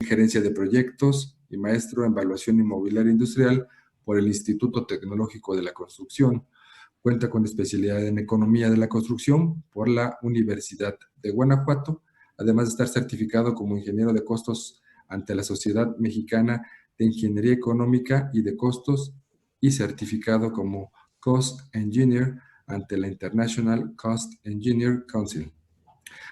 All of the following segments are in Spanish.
Gerencia de Proyectos y maestro en Evaluación Inmobiliaria Industrial por el Instituto Tecnológico de la Construcción. Cuenta con especialidad en Economía de la Construcción por la Universidad de Guanajuato, además de estar certificado como ingeniero de costos ante la Sociedad Mexicana de Ingeniería Económica y de Costos y certificado como Cost Engineer ante la International Cost Engineer Council.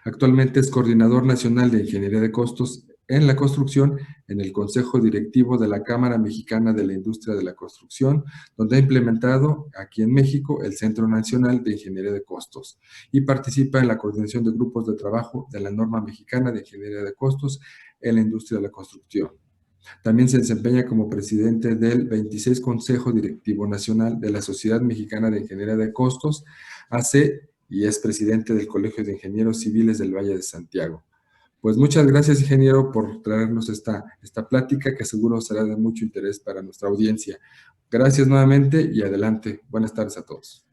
Actualmente es coordinador nacional de Ingeniería de Costos en la construcción en el Consejo Directivo de la Cámara Mexicana de la Industria de la Construcción, donde ha implementado aquí en México el Centro Nacional de Ingeniería de Costos y participa en la coordinación de grupos de trabajo de la Norma Mexicana de Ingeniería de Costos en la Industria de la Construcción. También se desempeña como presidente del 26 Consejo Directivo Nacional de la Sociedad Mexicana de Ingeniería de Costos, AC, y es presidente del Colegio de Ingenieros Civiles del Valle de Santiago. Pues muchas gracias, ingeniero, por traernos esta plática que seguro será de mucho interés para nuestra audiencia. Gracias nuevamente y adelante. Buenas tardes a todos.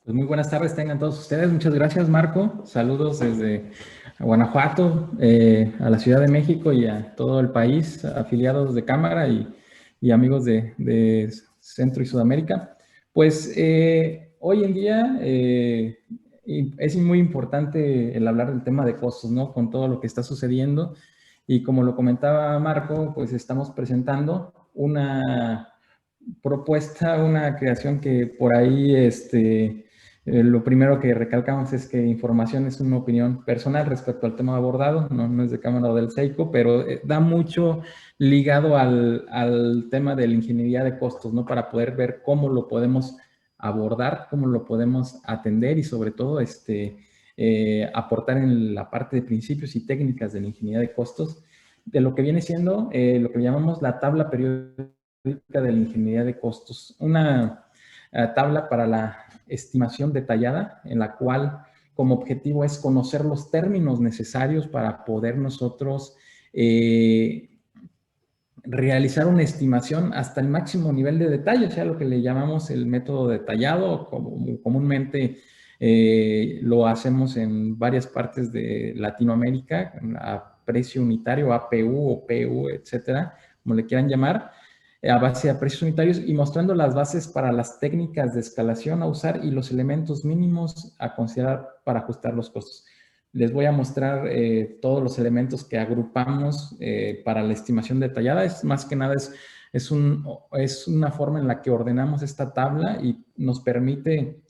Pues muy buenas tardes tengan todos ustedes. Muchas gracias, Marco. Saludos desde Guanajuato, a la Ciudad de México y a todo el país, afiliados de Cámara y amigos de Centro y Sudamérica. Pues hoy en día es muy importante el hablar del tema de costos, ¿no? Con todo lo que está sucediendo. Y como lo comentaba Marco, pues estamos presentando una propuesta, una creación que por ahí lo primero que recalcamos es que información es una opinión personal respecto al tema abordado, no es de Cámara o del CEICO, pero da mucho ligado al tema de la ingeniería de costos, ¿no? Para poder ver cómo lo podemos abordar, cómo lo podemos atender y sobre todo aportar en la parte de principios y técnicas de la ingeniería de costos, de lo que viene siendo lo que llamamos la tabla periódica de la ingeniería de costos, una tabla para la estimación detallada en la cual como objetivo es conocer los términos necesarios para poder nosotros realizar una estimación hasta el máximo nivel de detalle, o sea, lo que le llamamos el método detallado, como comúnmente lo hacemos en varias partes de Latinoamérica, a precio unitario, APU o PU, etcétera, como le quieran llamar, a base de precios unitarios y mostrando las bases para las técnicas de escalación a usar y los elementos mínimos a considerar para ajustar los costos. Les voy a mostrar todos los elementos que agrupamos para la estimación detallada. Más que nada es una forma en la que ordenamos esta tabla y nos permite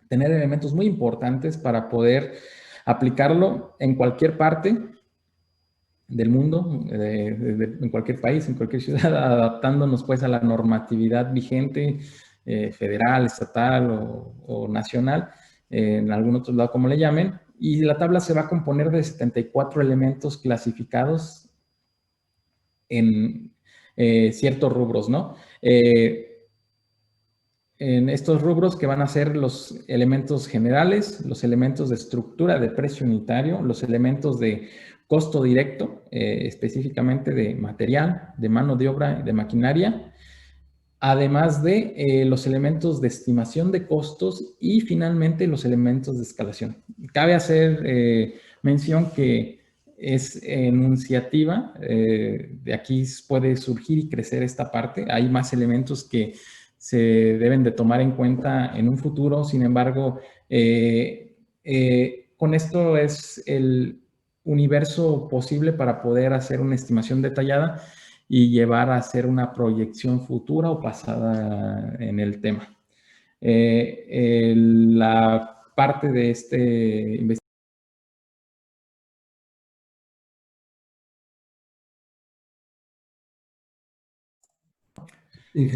tener elementos muy importantes para poder aplicarlo en cualquier parte del mundo, en cualquier país, en cualquier ciudad, adaptándonos pues a la normatividad vigente, federal, estatal o nacional, en algún otro lado como le llamen, y la tabla se va a componer de 74 elementos clasificados en ciertos rubros, ¿no? En estos rubros que van a ser los elementos generales, los elementos de estructura de precio unitario, los elementos de costo directo, específicamente de material, de mano de obra y de maquinaria, además de los elementos de estimación de costos y finalmente los elementos de escalación. Cabe hacer mención que es enunciativa, de aquí puede surgir y crecer esta parte, hay más elementos que se deben de tomar en cuenta en un futuro, sin embargo, con esto es el universo posible para poder hacer una estimación detallada y llevar a hacer una proyección futura o pasada en el tema. La parte de investigación.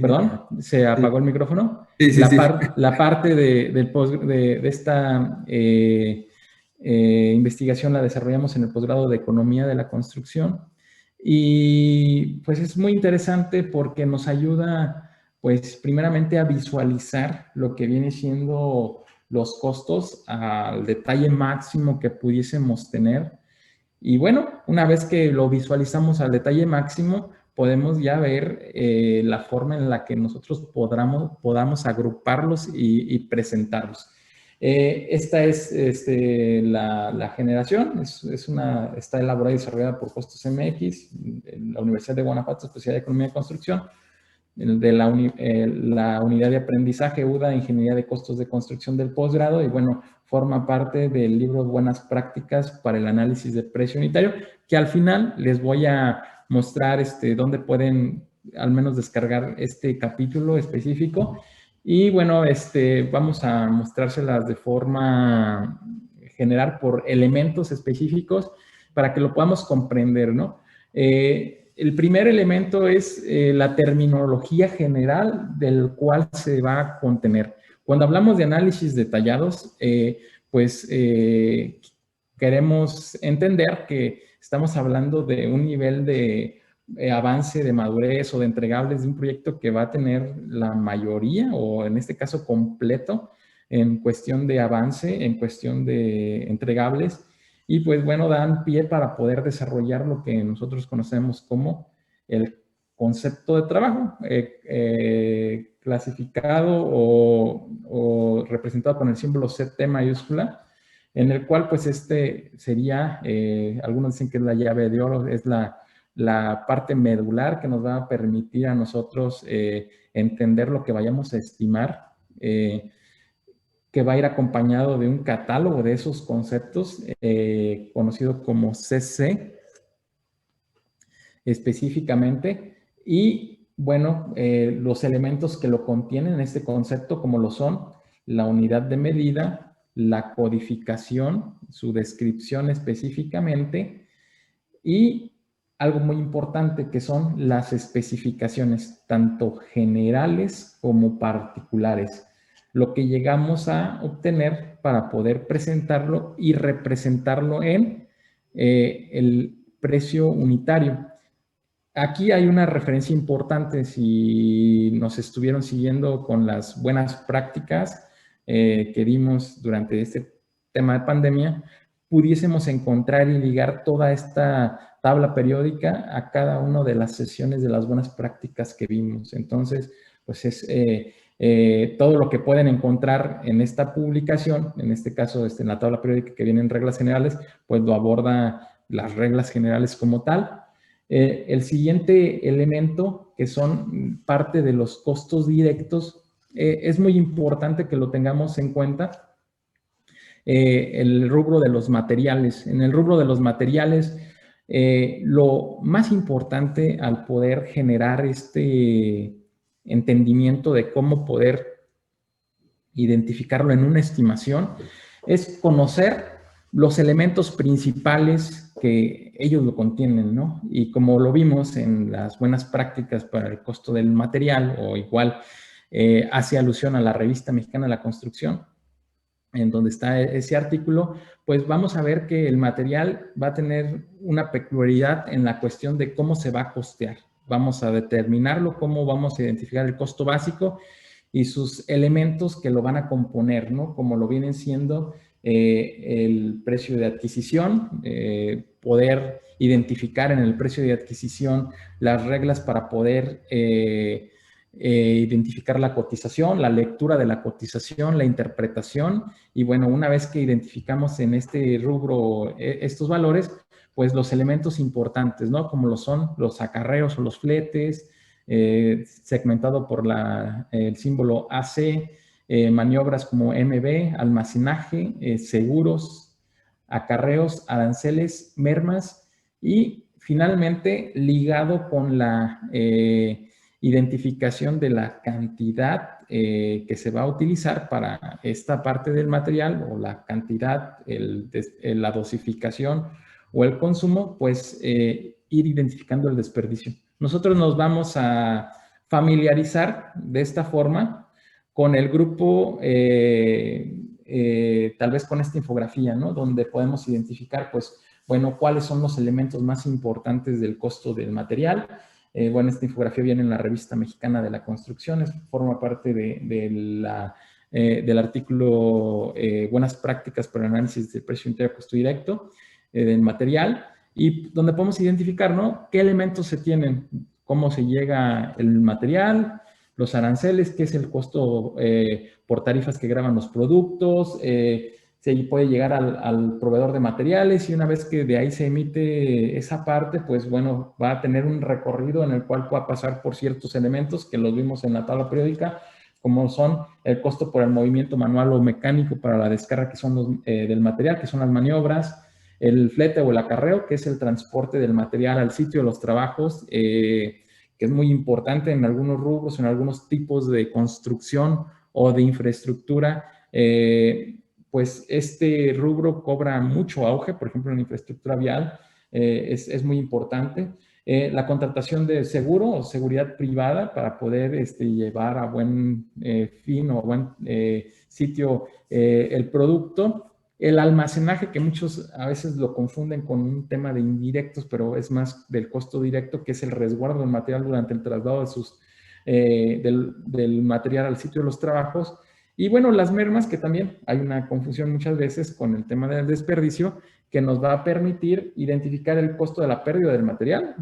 Perdón, ¿se apagó el micrófono? Sí, sí, sí. La parte de esta investigación la desarrollamos en el posgrado de Economía de la Construcción y pues es muy interesante porque nos ayuda pues primeramente a visualizar lo que viene siendo los costos al detalle máximo que pudiésemos tener y bueno, una vez que lo visualizamos al detalle máximo, podemos ya ver la forma en la que nosotros podamos agruparlos y presentarlos. Esta es la generación, está elaborada y desarrollada por Costos MX, en la Universidad de Guanajuato, especialidad de Economía de Construcción, de la unidad de aprendizaje UDA, Ingeniería de Costos de Construcción del posgrado, y bueno, forma parte del libro Buenas Prácticas para el Análisis de Precio Unitario, que al final les voy a mostrar dónde pueden al menos descargar este capítulo específico. Y bueno, vamos a mostrárselas de forma general por elementos específicos para que lo podamos comprender, ¿no? El primer elemento es la terminología general del cual se va a contener. Cuando hablamos de análisis detallados, pues queremos entender que estamos hablando de un nivel de avance, de madurez o de entregables de un proyecto que va a tener la mayoría, o en este caso completo, en cuestión de avance, en cuestión de entregables, y pues bueno, dan pie para poder desarrollar lo que nosotros conocemos como el concepto de trabajo, clasificado o representado con el símbolo CT mayúscula, en el cual pues sería, algunos dicen que es la llave de oro, es la parte medular que nos va a permitir a nosotros entender lo que vayamos a estimar, que va a ir acompañado de un catálogo de esos conceptos, conocido como CC, específicamente, y bueno, los elementos que lo contienen en este concepto, como lo son la unidad de medida, la codificación, su descripción específicamente, y algo muy importante que son las especificaciones, tanto generales como particulares, lo que llegamos a obtener para poder presentarlo y representarlo en el precio unitario. Aquí hay una referencia importante, si nos estuvieron siguiendo con las buenas prácticas que dimos durante este tema de pandemia, pudiésemos encontrar y ligar toda esta tabla periódica a cada una de las sesiones de las buenas prácticas que vimos. Entonces, pues es todo lo que pueden encontrar en esta publicación, en este caso en la tabla periódica que viene en reglas generales, pues lo aborda las reglas generales como tal. El siguiente elemento, que son parte de los costos directos, es muy importante que lo tengamos en cuenta. El rubro de los materiales. En el rubro de los materiales, lo más importante al poder generar este entendimiento de cómo poder identificarlo en una estimación es conocer los elementos principales que ellos lo contienen, ¿no? Y como lo vimos en las buenas prácticas para el costo del material, o igual hace alusión a la Revista Mexicana de la Construcción, en donde está ese artículo, pues vamos a ver que el material va a tener una peculiaridad en la cuestión de cómo se va a costear. Vamos a determinarlo, cómo vamos a identificar el costo básico y sus elementos que lo van a componer, ¿no? Como lo vienen siendo el precio de adquisición, poder identificar en el precio de adquisición las reglas para poder identificar la cotización, la lectura de la cotización, la interpretación, y bueno, una vez que identificamos en este rubro estos valores, pues los elementos importantes, ¿no? Como lo son los acarreos o los fletes, segmentado por el símbolo AC, maniobras como MB, almacenaje, seguros, acarreos, aranceles, mermas, y finalmente ligado con la identificación de la cantidad que se va a utilizar para esta parte del material, o la cantidad, la dosificación o el consumo, pues ir identificando el desperdicio. Nosotros nos vamos a familiarizar de esta forma con el grupo, tal vez con esta infografía, ¿no? Donde podemos identificar, pues, bueno, cuáles son los elementos más importantes del costo del material. Bueno, esta infografía viene en la Revista Mexicana de la Construcción, forma parte del artículo Buenas Prácticas para el Análisis del Precio Unitario de Costo Directo del material, y donde podemos identificar, ¿no? Qué elementos se tienen, cómo se llega el material, los aranceles, que es el costo por tarifas que graban los productos, se puede llegar al proveedor de materiales, y una vez que de ahí se emite esa parte, pues bueno, va a tener un recorrido en el cual va a pasar por ciertos elementos que los vimos en la tabla periódica, como son el costo por el movimiento manual o mecánico para la descarga, que son del material, que son las maniobras, el flete o el acarreo, que es el transporte del material al sitio de los trabajos, que es muy importante en algunos rubros, en algunos tipos de construcción o de infraestructura. Pues este rubro cobra mucho auge, por ejemplo, en la infraestructura vial, es muy importante. La contratación de seguro o seguridad privada para poder llevar a buen fin o a buen sitio el producto. El almacenaje, que muchos a veces lo confunden con un tema de indirectos, pero es más del costo directo, que es el resguardo del material durante el traslado del material al sitio de los trabajos. Y bueno, las mermas, que también hay una confusión muchas veces con el tema del desperdicio, que nos va a permitir identificar el costo de la pérdida del material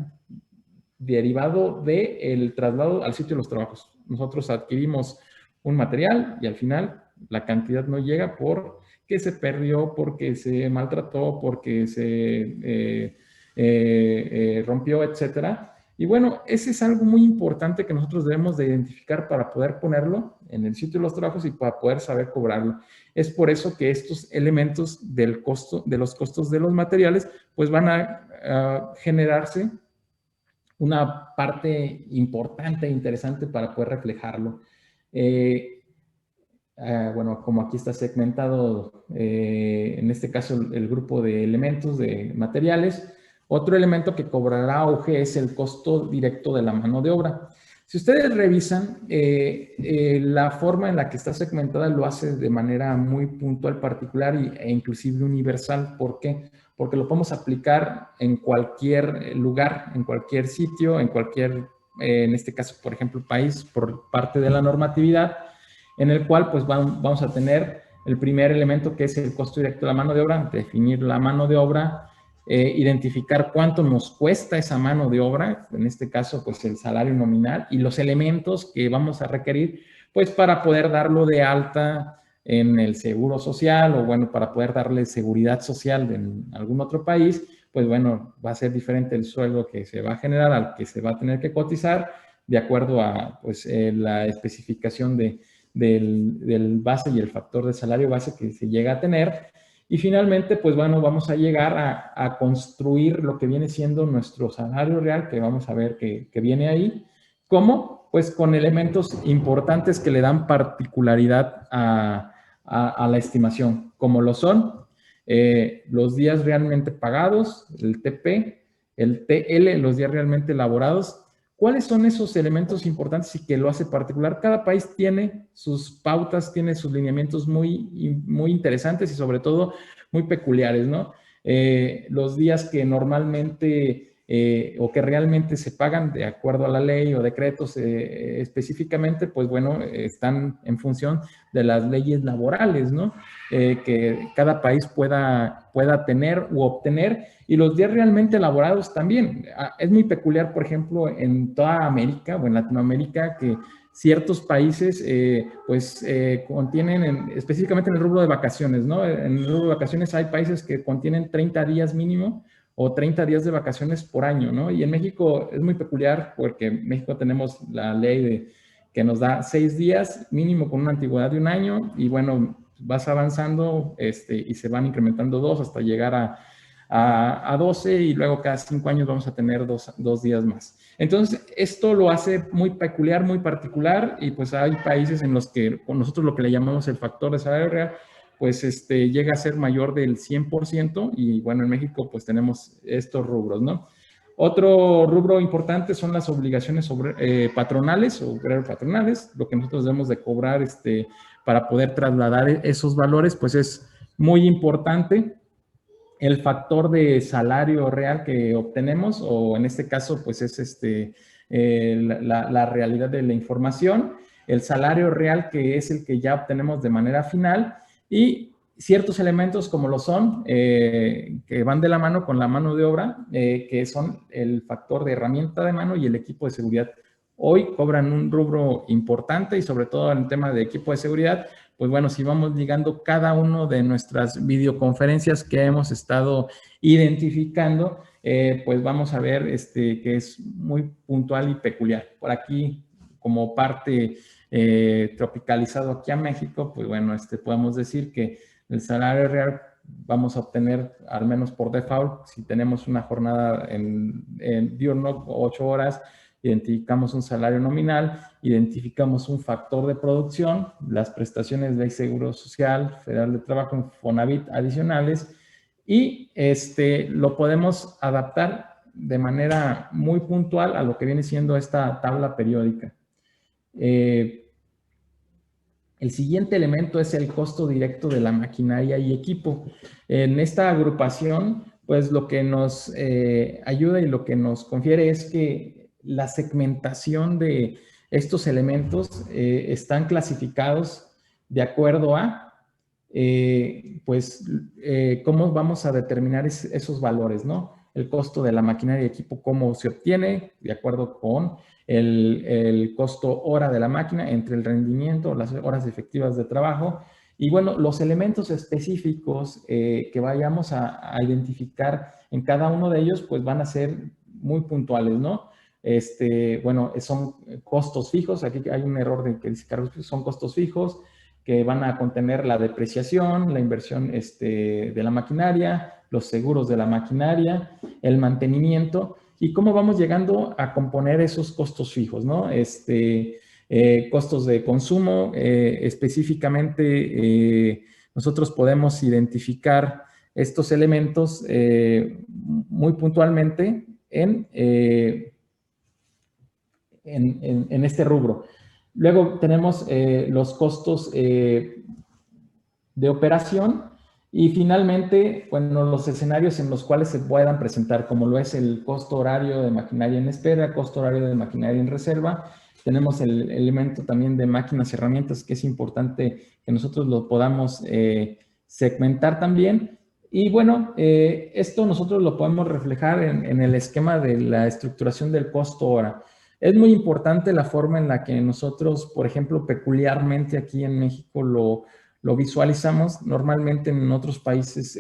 derivado del traslado al sitio de los trabajos. Nosotros adquirimos un material y al final la cantidad no llega porque se perdió, porque se maltrató, porque se rompió, etcétera. Y bueno, ese es algo muy importante que nosotros debemos de identificar para poder ponerlo en el sitio de los trabajos y para poder saber cobrarlo. Es por eso que estos elementos del costo, de los costos de los materiales, pues van a generarse una parte importante e interesante para poder reflejarlo. Bueno, como aquí está segmentado, en este caso el grupo de elementos, de materiales, otro elemento que cobrará auge es el costo directo de la mano de obra. Si ustedes revisan, la forma en la que está segmentada lo hace de manera muy puntual, particular e inclusive universal. ¿Por qué? Porque lo podemos aplicar en cualquier lugar, en cualquier sitio, en cualquier, en este caso, por ejemplo, país, por parte de la normatividad, en el cual pues vamos a tener el primer elemento, que es el costo directo de la mano de obra, definir la mano de obra, identificar cuánto nos cuesta esa mano de obra, en este caso pues el salario nominal, y los elementos que vamos a requerir pues para poder darlo de alta en el seguro social, o bueno, para poder darle seguridad social en algún otro país, pues bueno, va a ser diferente el sueldo que se va a generar al que se va a tener que cotizar, de acuerdo a pues la especificación del base y el factor de salario base que se llega a tener. Y finalmente, pues bueno, vamos a llegar a construir lo que viene siendo nuestro salario real, que vamos a ver que viene ahí. ¿Cómo? Pues con elementos importantes que le dan particularidad a la estimación, como lo son los días realmente pagados, el TP, el TL, los días realmente elaborados. ¿Cuáles son esos elementos importantes y que lo hace particular? Cada país tiene sus pautas, tiene sus lineamientos muy interesantes y sobre todo muy peculiares, ¿no? Los días que normalmente o que realmente se pagan de acuerdo a la ley o decretos específicamente, pues bueno, están en función de las leyes laborales, ¿no? Que cada país pueda tener u obtener, y los días realmente elaborados también. Es muy peculiar, por ejemplo, en toda América o en Latinoamérica, que ciertos países contienen, específicamente en el rubro de vacaciones, ¿no? En el rubro de vacaciones hay países que contienen 30 días mínimo o 30 días de vacaciones por año, ¿no? Y en México es muy peculiar porque en México tenemos la ley que nos da 6 días mínimo con una antigüedad de 1 año, y bueno, vas avanzando y se van incrementando 2 hasta llegar a 12, y luego cada 5 años vamos a tener 2 días más. Entonces, esto lo hace muy peculiar, muy particular, y pues hay países en los que nosotros lo que le llamamos el factor de salario real, pues llega a ser mayor del 100%, y bueno, en México pues tenemos estos rubros, ¿no? Otro rubro importante son las obligaciones patronales o obrero patronales. Lo que nosotros debemos de cobrar para poder trasladar esos valores, pues es muy importante. El factor de salario real que obtenemos, o en este caso, pues es la realidad de la información, el salario real, que es el que ya obtenemos de manera final, y ciertos elementos como lo son, que van de la mano con la mano de obra, que son el factor de herramienta de mano y el equipo de seguridad hoy cobran un rubro importante y sobre todo en el tema de equipo de seguridad. Pues bueno, si vamos ligando cada uno de nuestras videoconferencias que hemos estado identificando, pues vamos a ver que es muy puntual y peculiar. Por aquí, como parte tropicalizado aquí a México, pues bueno, podemos decir que el salario real vamos a obtener, al menos por default, si tenemos una jornada en diurno, 8 horas, identificamos un salario nominal, identificamos un factor de producción, las prestaciones de Seguro Social, Federal de Trabajo, Infonavit adicionales, y lo podemos adaptar de manera muy puntual a lo que viene siendo esta tabla periódica. El siguiente elemento es el costo directo de la maquinaria y equipo. En esta agrupación, pues lo que nos ayuda y lo que nos confiere es que la segmentación de estos elementos están clasificados de acuerdo a, cómo vamos a determinar esos valores, ¿no? El costo de la maquinaria y equipo, cómo se obtiene, de acuerdo con el costo hora de la máquina entre el rendimiento, las horas efectivas de trabajo. Y bueno, los elementos específicos que vayamos a identificar en cada uno de ellos, pues van a ser muy puntuales, ¿no? Bueno, son costos fijos. Aquí hay un error de que dice Carlos, son costos fijos que van a contener la depreciación, la inversión de la maquinaria, los seguros de la maquinaria, el mantenimiento y cómo vamos llegando a componer esos costos fijos, ¿no? Costos de consumo, específicamente nosotros podemos identificar estos elementos muy puntualmente en este rubro. Luego tenemos los costos de operación y finalmente, bueno, los escenarios en los cuales se puedan presentar, como lo es el costo horario de maquinaria en espera, costo horario de maquinaria en reserva. Tenemos el elemento también de máquinas y herramientas, que es importante que nosotros lo podamos segmentar también. Y bueno, esto nosotros lo podemos reflejar en el esquema de la estructuración del costo hora. Es muy importante la forma en la que nosotros, por ejemplo, peculiarmente aquí en México lo visualizamos. Normalmente en otros países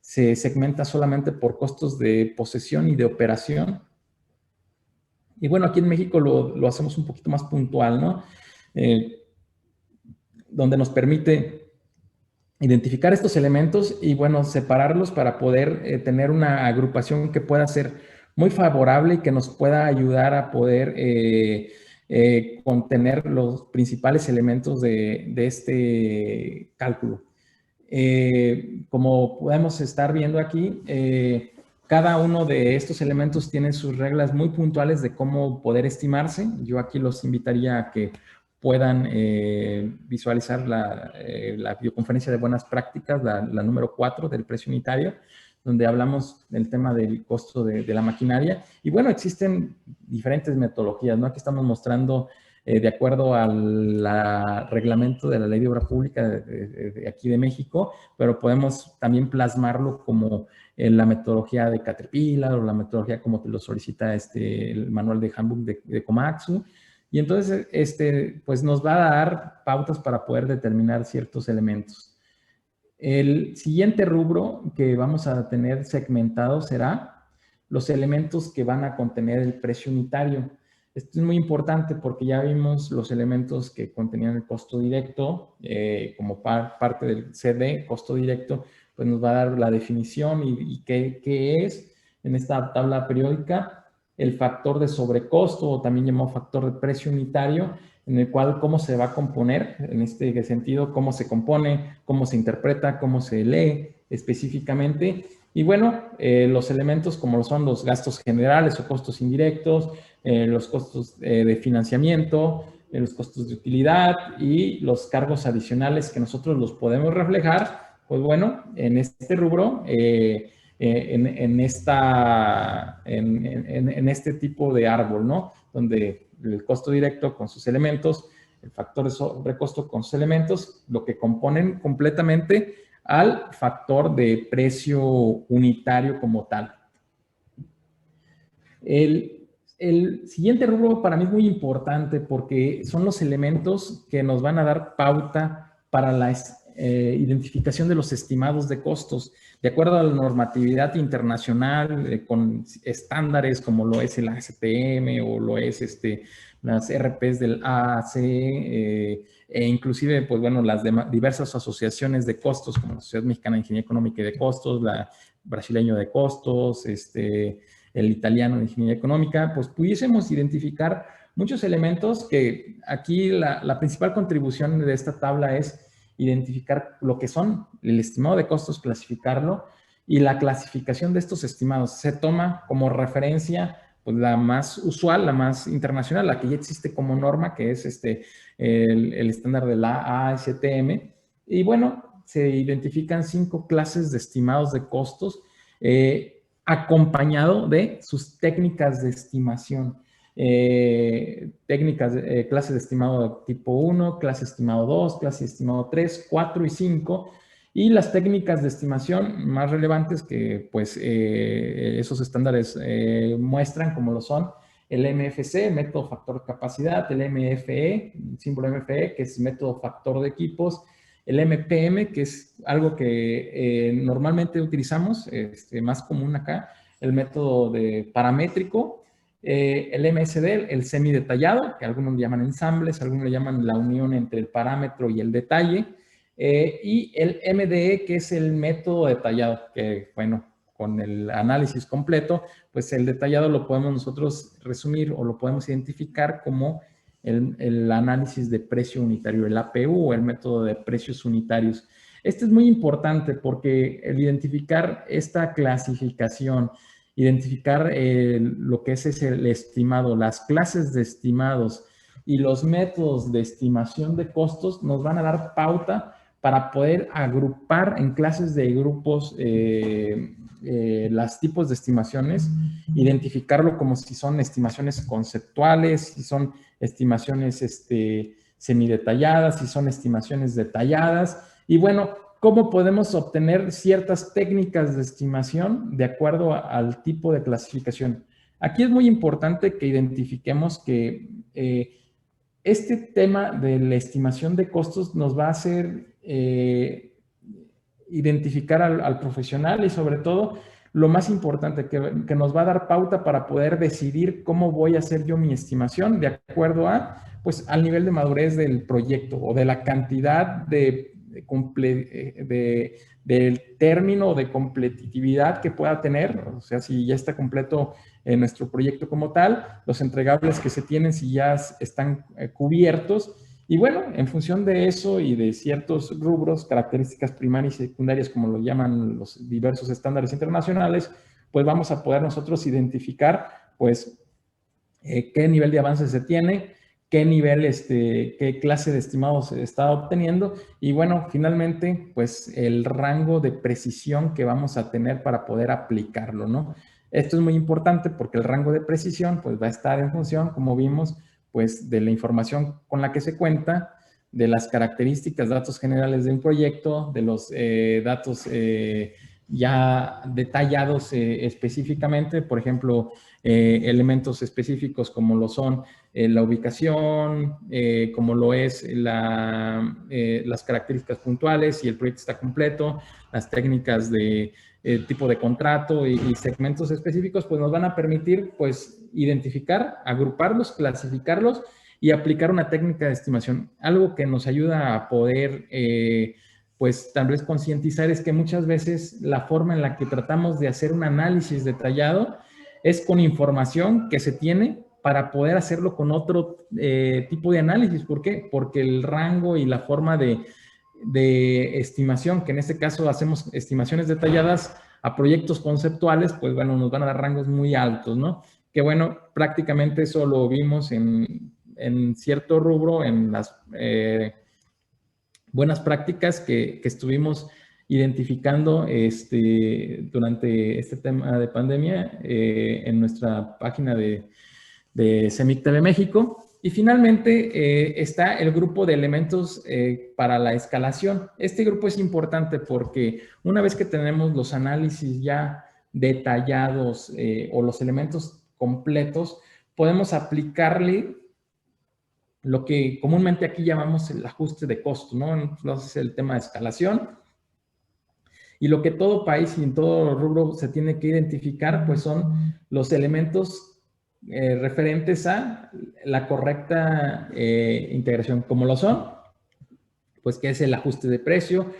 se segmenta solamente por costos de posesión y de operación. Y bueno, aquí en México lo hacemos un poquito más puntual, ¿no? Donde nos permite identificar estos elementos y, bueno, separarlos para poder tener una agrupación que pueda ser muy favorable y que nos pueda ayudar a poder contener los principales elementos de este cálculo. Como podemos estar viendo aquí, cada uno de estos elementos tiene sus reglas muy puntuales de cómo poder estimarse. Yo aquí los invitaría a que puedan visualizar la videoconferencia de buenas prácticas, la número 4 del precio unitario, donde hablamos del tema del costo de la maquinaria. Y bueno, existen diferentes metodologías, ¿no? Aquí estamos mostrando, de acuerdo al reglamento de la Ley de Obra Pública de aquí de México, pero podemos también plasmarlo como la metodología de Caterpillar o la metodología como te lo solicita el manual de Handbook de Komatsu. Y entonces, pues nos va a dar pautas para poder determinar ciertos elementos. El siguiente rubro que vamos a tener segmentado será los elementos que van a contener el precio unitario. Esto es muy importante porque ya vimos los elementos que contenían el costo directo, como parte del CD, costo directo, pues nos va a dar la definición y qué es en esta tabla periódica. El factor de sobrecosto, o también llamado factor de precio unitario, en el cual cómo se va a componer, en este sentido, cómo se compone, cómo se interpreta, cómo se lee específicamente. Y bueno, los elementos como son los gastos generales o costos indirectos, los costos de financiamiento, los costos de utilidad y los cargos adicionales que nosotros los podemos reflejar, pues bueno, en este rubro, en este tipo de árbol, ¿no? Donde el costo directo con sus elementos, el factor de sobrecosto con sus elementos, lo que componen completamente al factor de precio unitario como tal. El el siguiente rubro para mí es muy importante porque son los elementos que nos van a dar pauta para la identificación de los estimados de costos. De acuerdo a la normatividad internacional, con estándares como lo es el ASTM o lo es las RPs del AAC, e inclusive, pues bueno, las diversas asociaciones de costos, como la Sociedad Mexicana de Ingeniería Económica y de Costos, la Brasileño de Costos, el italiano de Ingeniería Económica, pues pudiésemos identificar muchos elementos que aquí la principal contribución de esta tabla es identificar lo que son el estimado de costos, clasificarlo, y la clasificación de estos estimados se toma como referencia pues la más usual, la más internacional, la que ya existe como norma, que es el estándar de la ASTM. Y bueno, se identifican 5 clases de estimados de costos, acompañado de sus técnicas de estimación. Clases de estimado tipo 1, clase de estimado 2, clase de estimado 3, 4 y 5. Y las técnicas de estimación más relevantes que pues esos estándares muestran, como lo son el MFC, método factor capacidad, el MFE, símbolo MFE, que es método factor de equipos, el MPM, que es algo que normalmente utilizamos, más común acá, el método de paramétrico, el MSD, el semidetallado, que algunos le llaman ensambles, algunos le llaman la unión entre el parámetro y el detalle, y el MDE, que es el método detallado, que bueno, con el análisis completo, pues el detallado lo podemos nosotros resumir o lo podemos identificar como el análisis de precio unitario, el APU o el método de precios unitarios. Este es muy importante porque el identificar esta clasificación, identificar lo que es el estimado, las clases de estimados y los métodos de estimación de costos nos van a dar pauta para poder agrupar en clases de grupos los tipos de estimaciones, identificarlo como si son estimaciones conceptuales, si son estimaciones semidetalladas, si son estimaciones detalladas, y bueno, cómo podemos obtener ciertas técnicas de estimación de acuerdo al tipo de clasificación. Aquí es muy importante que identifiquemos que este tema de la estimación de costos nos va a hacer identificar al profesional y sobre todo lo más importante, que nos va a dar pauta para poder decidir cómo voy a hacer yo mi estimación de acuerdo a, pues, al nivel de madurez del proyecto o de la cantidad del término de completitividad que pueda tener, o sea, si ya está completo nuestro proyecto como tal, los entregables que se tienen si ya están cubiertos. Y bueno, en función de eso y de ciertos rubros, características primarias y secundarias, como lo llaman los diversos estándares internacionales, pues vamos a poder nosotros identificar, pues, qué nivel de avance se tiene, qué nivel, qué clase de estimados se está obteniendo y bueno, finalmente, pues, el rango de precisión que vamos a tener para poder aplicarlo, ¿no? Esto es muy importante porque el rango de precisión, pues, va a estar en función, como vimos, pues, de la información con la que se cuenta, de las características, datos generales de un proyecto, de los datos ya detallados específicamente, por ejemplo, elementos específicos como lo son la ubicación, como lo es las características puntuales, si el proyecto está completo, las técnicas de tipo de contrato y segmentos específicos, pues nos van a permitir, pues, identificar, agruparlos, clasificarlos y aplicar una técnica de estimación. Algo que nos ayuda a poder, pues, tal vez concientizar es que muchas veces la forma en la que tratamos de hacer un análisis detallado es con información que se tiene para poder hacerlo con otro tipo de análisis. ¿Por qué? Porque el rango y la forma de estimación, que en este caso hacemos estimaciones detalladas a proyectos conceptuales, pues bueno, nos van a dar rangos muy altos, ¿no? Que bueno, prácticamente eso lo vimos en cierto rubro, en las buenas prácticas que estuvimos identificando durante este tema de pandemia en nuestra página de CEMIC TV México. Y finalmente está el grupo de elementos para la escalación. Este grupo es importante porque una vez que tenemos los análisis ya detallados o los elementos completos, podemos aplicarle lo que comúnmente aquí llamamos el ajuste de costo, ¿no? Entonces, el tema de escalación. Y lo que todo país y en todo rubro se tiene que identificar, pues son los elementos referentes a la correcta integración. ¿Cómo lo son? Pues qué es el ajuste de precio,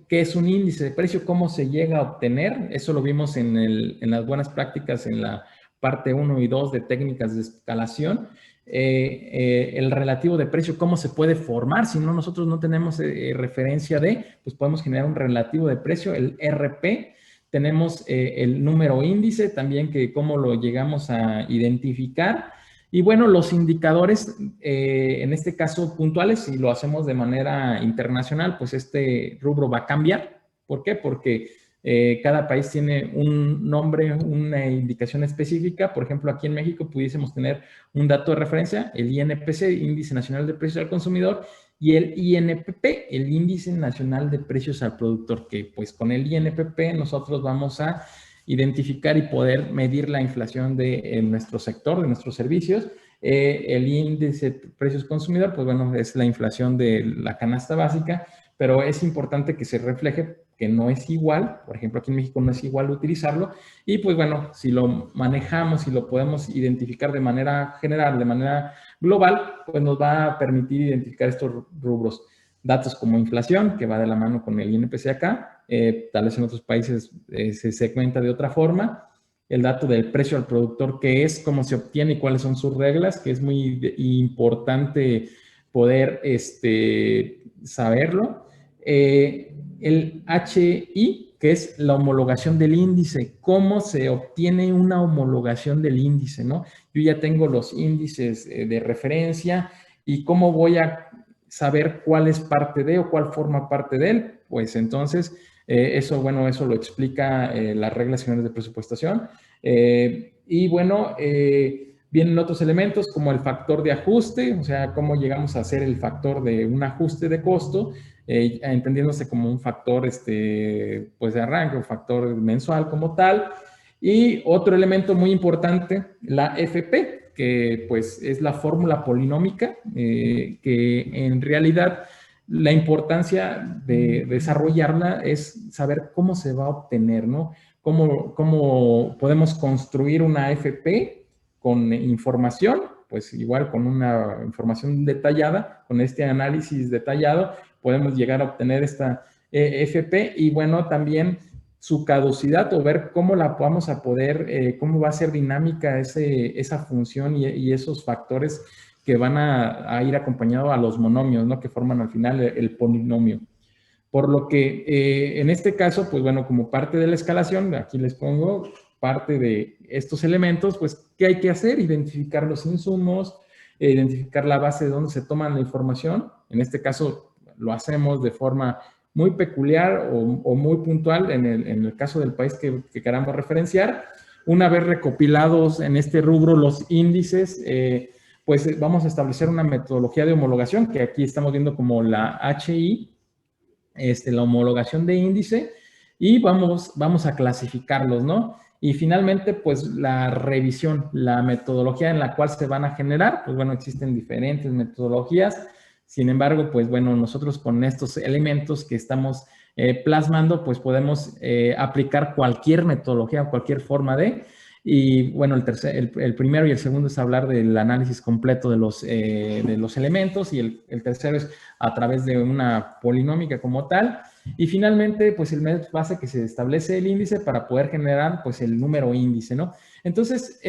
qué es un índice de precio, cómo se llega a obtener. Eso lo vimos en las buenas prácticas en la parte 1 y 2 de técnicas de escalación. El relativo de precio, cómo se puede formar. Si no, nosotros no tenemos referencia de, pues podemos generar un relativo de precio, el RP. Tenemos el número índice también, que cómo lo llegamos a identificar. Y bueno, los indicadores, en este caso puntuales, si lo hacemos de manera internacional, pues este rubro va a cambiar. ¿Por qué? Porque cada país tiene un nombre, una indicación específica. Por ejemplo, aquí en México pudiésemos tener un dato de referencia, el INPC, Índice Nacional de Precios al Consumidor, y el INPP, el Índice Nacional de Precios al Productor, que pues con el INPP nosotros vamos a identificar y poder medir la inflación de nuestro sector, de nuestros servicios. El índice de precios consumidor, pues bueno, es la inflación de la canasta básica, pero es importante que se refleje que no es igual, por ejemplo, aquí en México no es igual utilizarlo, y pues bueno, si lo manejamos y lo podemos identificar de manera general, de manera global, pues nos va a permitir identificar estos rubros. Datos como inflación, que va de la mano con el INPC acá, tal vez en otros países se segmenta de otra forma. El dato del precio al productor, que es cómo se obtiene y cuáles son sus reglas, que es muy importante poder saberlo. El HI, que es la homologación del índice, cómo se obtiene una homologación del índice, ¿no? Yo ya tengo los índices de referencia y cómo voy a saber cuál es parte de o cuál forma parte de él, pues entonces eso, bueno, eso lo explica las reglas generales de presupuestación. Y bueno, vienen otros elementos como el factor de ajuste, o sea, cómo llegamos a hacer el factor de un ajuste de costo, entendiéndose como un factor pues de arranque, un factor mensual como tal. Y otro elemento muy importante, la FP, que pues es la fórmula polinómica, que en realidad la importancia de desarrollarla es saber cómo se va a obtener, ¿no? Cómo podemos construir una FP con información, pues igual con una información detallada, con este análisis detallado, podemos llegar a obtener esta FP y bueno, también su caducidad o ver cómo la vamos a poder, cómo va a ser dinámica esa función y esos factores que van a ir acompañados a los monomios, ¿no? Que forman al final el polinomio. Por lo que en este caso, pues bueno, como parte de la escalación, aquí les pongo parte de estos elementos, pues, ¿qué hay que hacer? Identificar los insumos, identificar la base de donde se toma la información. En este caso, lo hacemos de forma muy peculiar o muy puntual en el caso del país que queramos referenciar. Una vez recopilados en este rubro los índices, pues vamos a establecer una metodología de homologación, que aquí estamos viendo como la HI, la homologación de índice, y vamos a clasificarlos, ¿no? Y finalmente, pues la revisión, la metodología en la cual se van a generar, pues bueno, existen diferentes metodologías. Sin embargo, pues bueno, nosotros con estos elementos que estamos plasmando, pues podemos aplicar cualquier metodología, cualquier forma de. Y bueno, el primero y el segundo es hablar del análisis completo de los elementos, y el tercero es a través de una polinómica como tal. Y finalmente, pues el método base que se establece el índice para poder generar pues el número índice, ¿no? Entonces,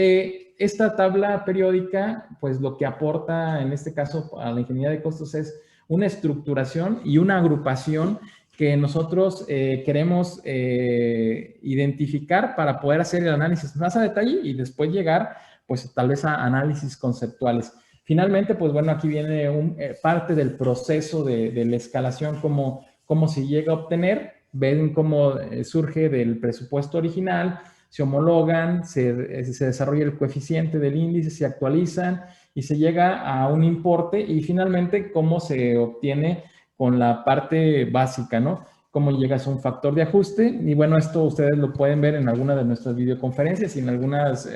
esta tabla periódica, pues lo que aporta en este caso a la ingeniería de costos es una estructuración y una agrupación que nosotros queremos identificar para poder hacer el análisis más a detalle y después llegar, pues tal vez a análisis conceptuales. Finalmente, pues bueno, aquí viene parte del proceso de la escalación, cómo se llega a obtener, ven cómo surge del presupuesto original, se homologan, se desarrolla el coeficiente del índice, se actualizan y se llega a un importe, y finalmente cómo se obtiene con la parte básica, ¿no? cómo llegas a un factor de ajuste. Y bueno, esto ustedes lo pueden ver en alguna de nuestras videoconferencias y en algunas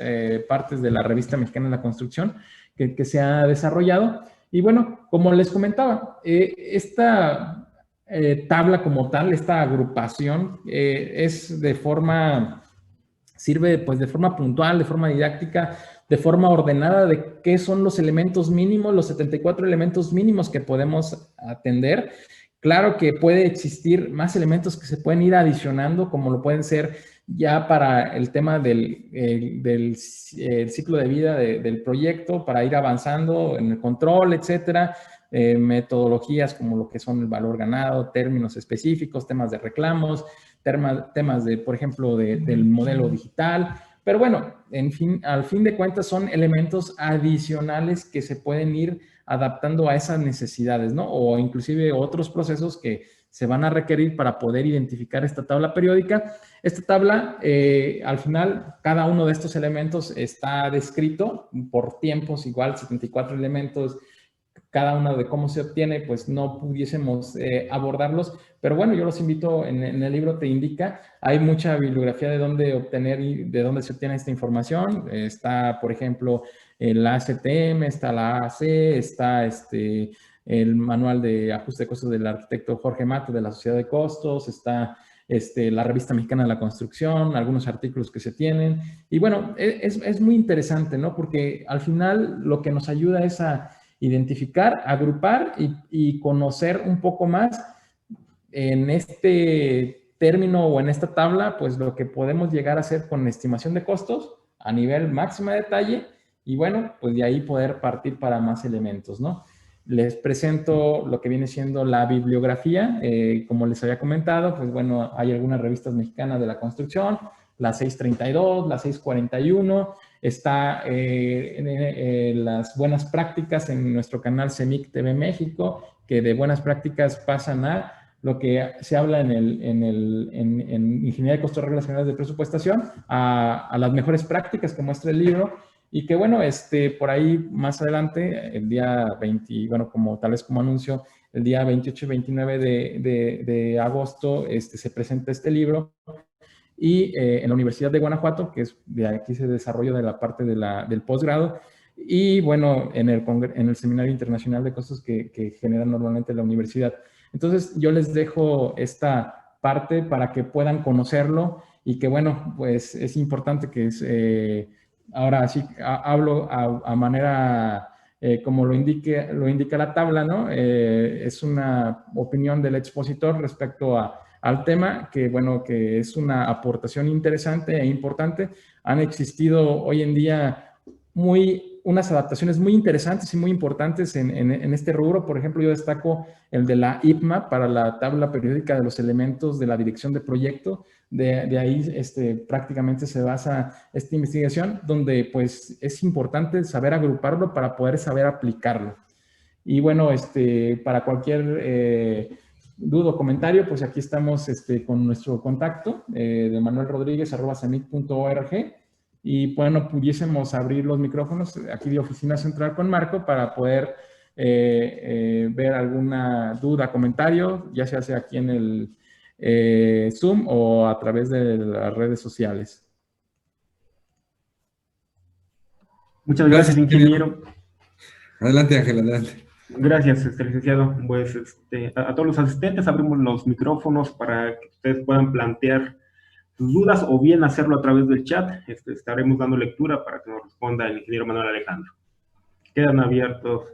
partes de la Revista Mexicana de la Construcción que se ha desarrollado. Y bueno, como les comentaba, esta tabla como tal, esta agrupación, es de forma, sirve pues de forma puntual, de forma didáctica, de forma ordenada de qué son los elementos mínimos, los 74 elementos mínimos que podemos atender. Claro que puede existir más elementos que se pueden ir adicionando, como lo pueden ser ya para el tema del ciclo de vida del proyecto, para ir avanzando en el control, etcétera. Metodologías como lo que son el valor ganado, términos específicos, temas de reclamos, temas de, por ejemplo, del modelo digital. Pero bueno, en fin, al fin de cuentas son elementos adicionales que se pueden ir adaptando a esas necesidades, ¿no? O inclusive otros procesos que se van a requerir para poder identificar esta tabla periódica. Esta tabla, al final, cada uno de estos elementos está descrito por tiempos, igual 74 elementos, cada uno de cómo se obtiene, pues no pudiésemos abordarlos, pero bueno, yo los invito, en el libro te indica, hay mucha bibliografía de dónde obtener y de dónde se obtiene esta información. Está, por ejemplo, la ACTM, está la AC, está el manual de ajuste de costos del arquitecto Jorge Mato de la Sociedad de Costos, está la Revista Mexicana de la Construcción, algunos artículos que se tienen. Y bueno, es muy interesante, ¿no? Porque al final lo que nos ayuda es a identificar, agrupar y conocer un poco más en este término o en esta tabla, pues lo que podemos llegar a hacer con estimación de costos a nivel máximo de detalle y bueno, pues de ahí poder partir para más elementos, ¿no? Les presento lo que viene siendo la bibliografía. Como les había comentado, pues bueno, hay algunas revistas mexicanas de la construcción, la 632, la 641, está las buenas prácticas en nuestro canal CEMIC TV México, que de buenas prácticas pasan a lo que se habla en Ingeniería de Costos, Reglas Generales de Presupuestación, a las mejores prácticas que muestra el libro. Y que bueno, por ahí más adelante, el día 20, bueno, como tal vez como anuncio, el día 28 y 29 de agosto se presenta este libro y en la Universidad de Guanajuato, que es de aquí se desarrolla de la parte del posgrado, y bueno, en el Seminario Internacional de Costos que genera normalmente la universidad. Entonces, yo les dejo esta parte para que puedan conocerlo y que bueno, pues es importante que ahora sí hablo a manera como lo indica la tabla, ¿no? Es una opinión del expositor respecto al tema, que bueno, que es una aportación interesante e importante. Han existido hoy en día unas adaptaciones muy interesantes y muy importantes en este rubro. Por ejemplo, yo destaco el de la IPMA para la tabla periódica de los elementos de la dirección de proyecto. De ahí prácticamente se basa esta investigación, donde pues es importante saber agruparlo para poder saber aplicarlo. Y bueno, para cualquier duda o comentario, pues aquí estamos con nuestro contacto de manuelrodriguez@cemic.org. Y bueno, pudiésemos abrir los micrófonos aquí de Oficina Central con Marco para poder ver alguna duda, comentario, ya sea aquí en el Zoom o a través de las redes sociales. Muchas gracias, ingeniero. Adelante, Ángel, adelante. Gracias, licenciado. Pues a todos los asistentes abrimos los micrófonos para que ustedes puedan plantear sus dudas o bien hacerlo a través del chat. Estaremos dando lectura para que nos responda el ingeniero Manuel Alejandro. Quedan abiertos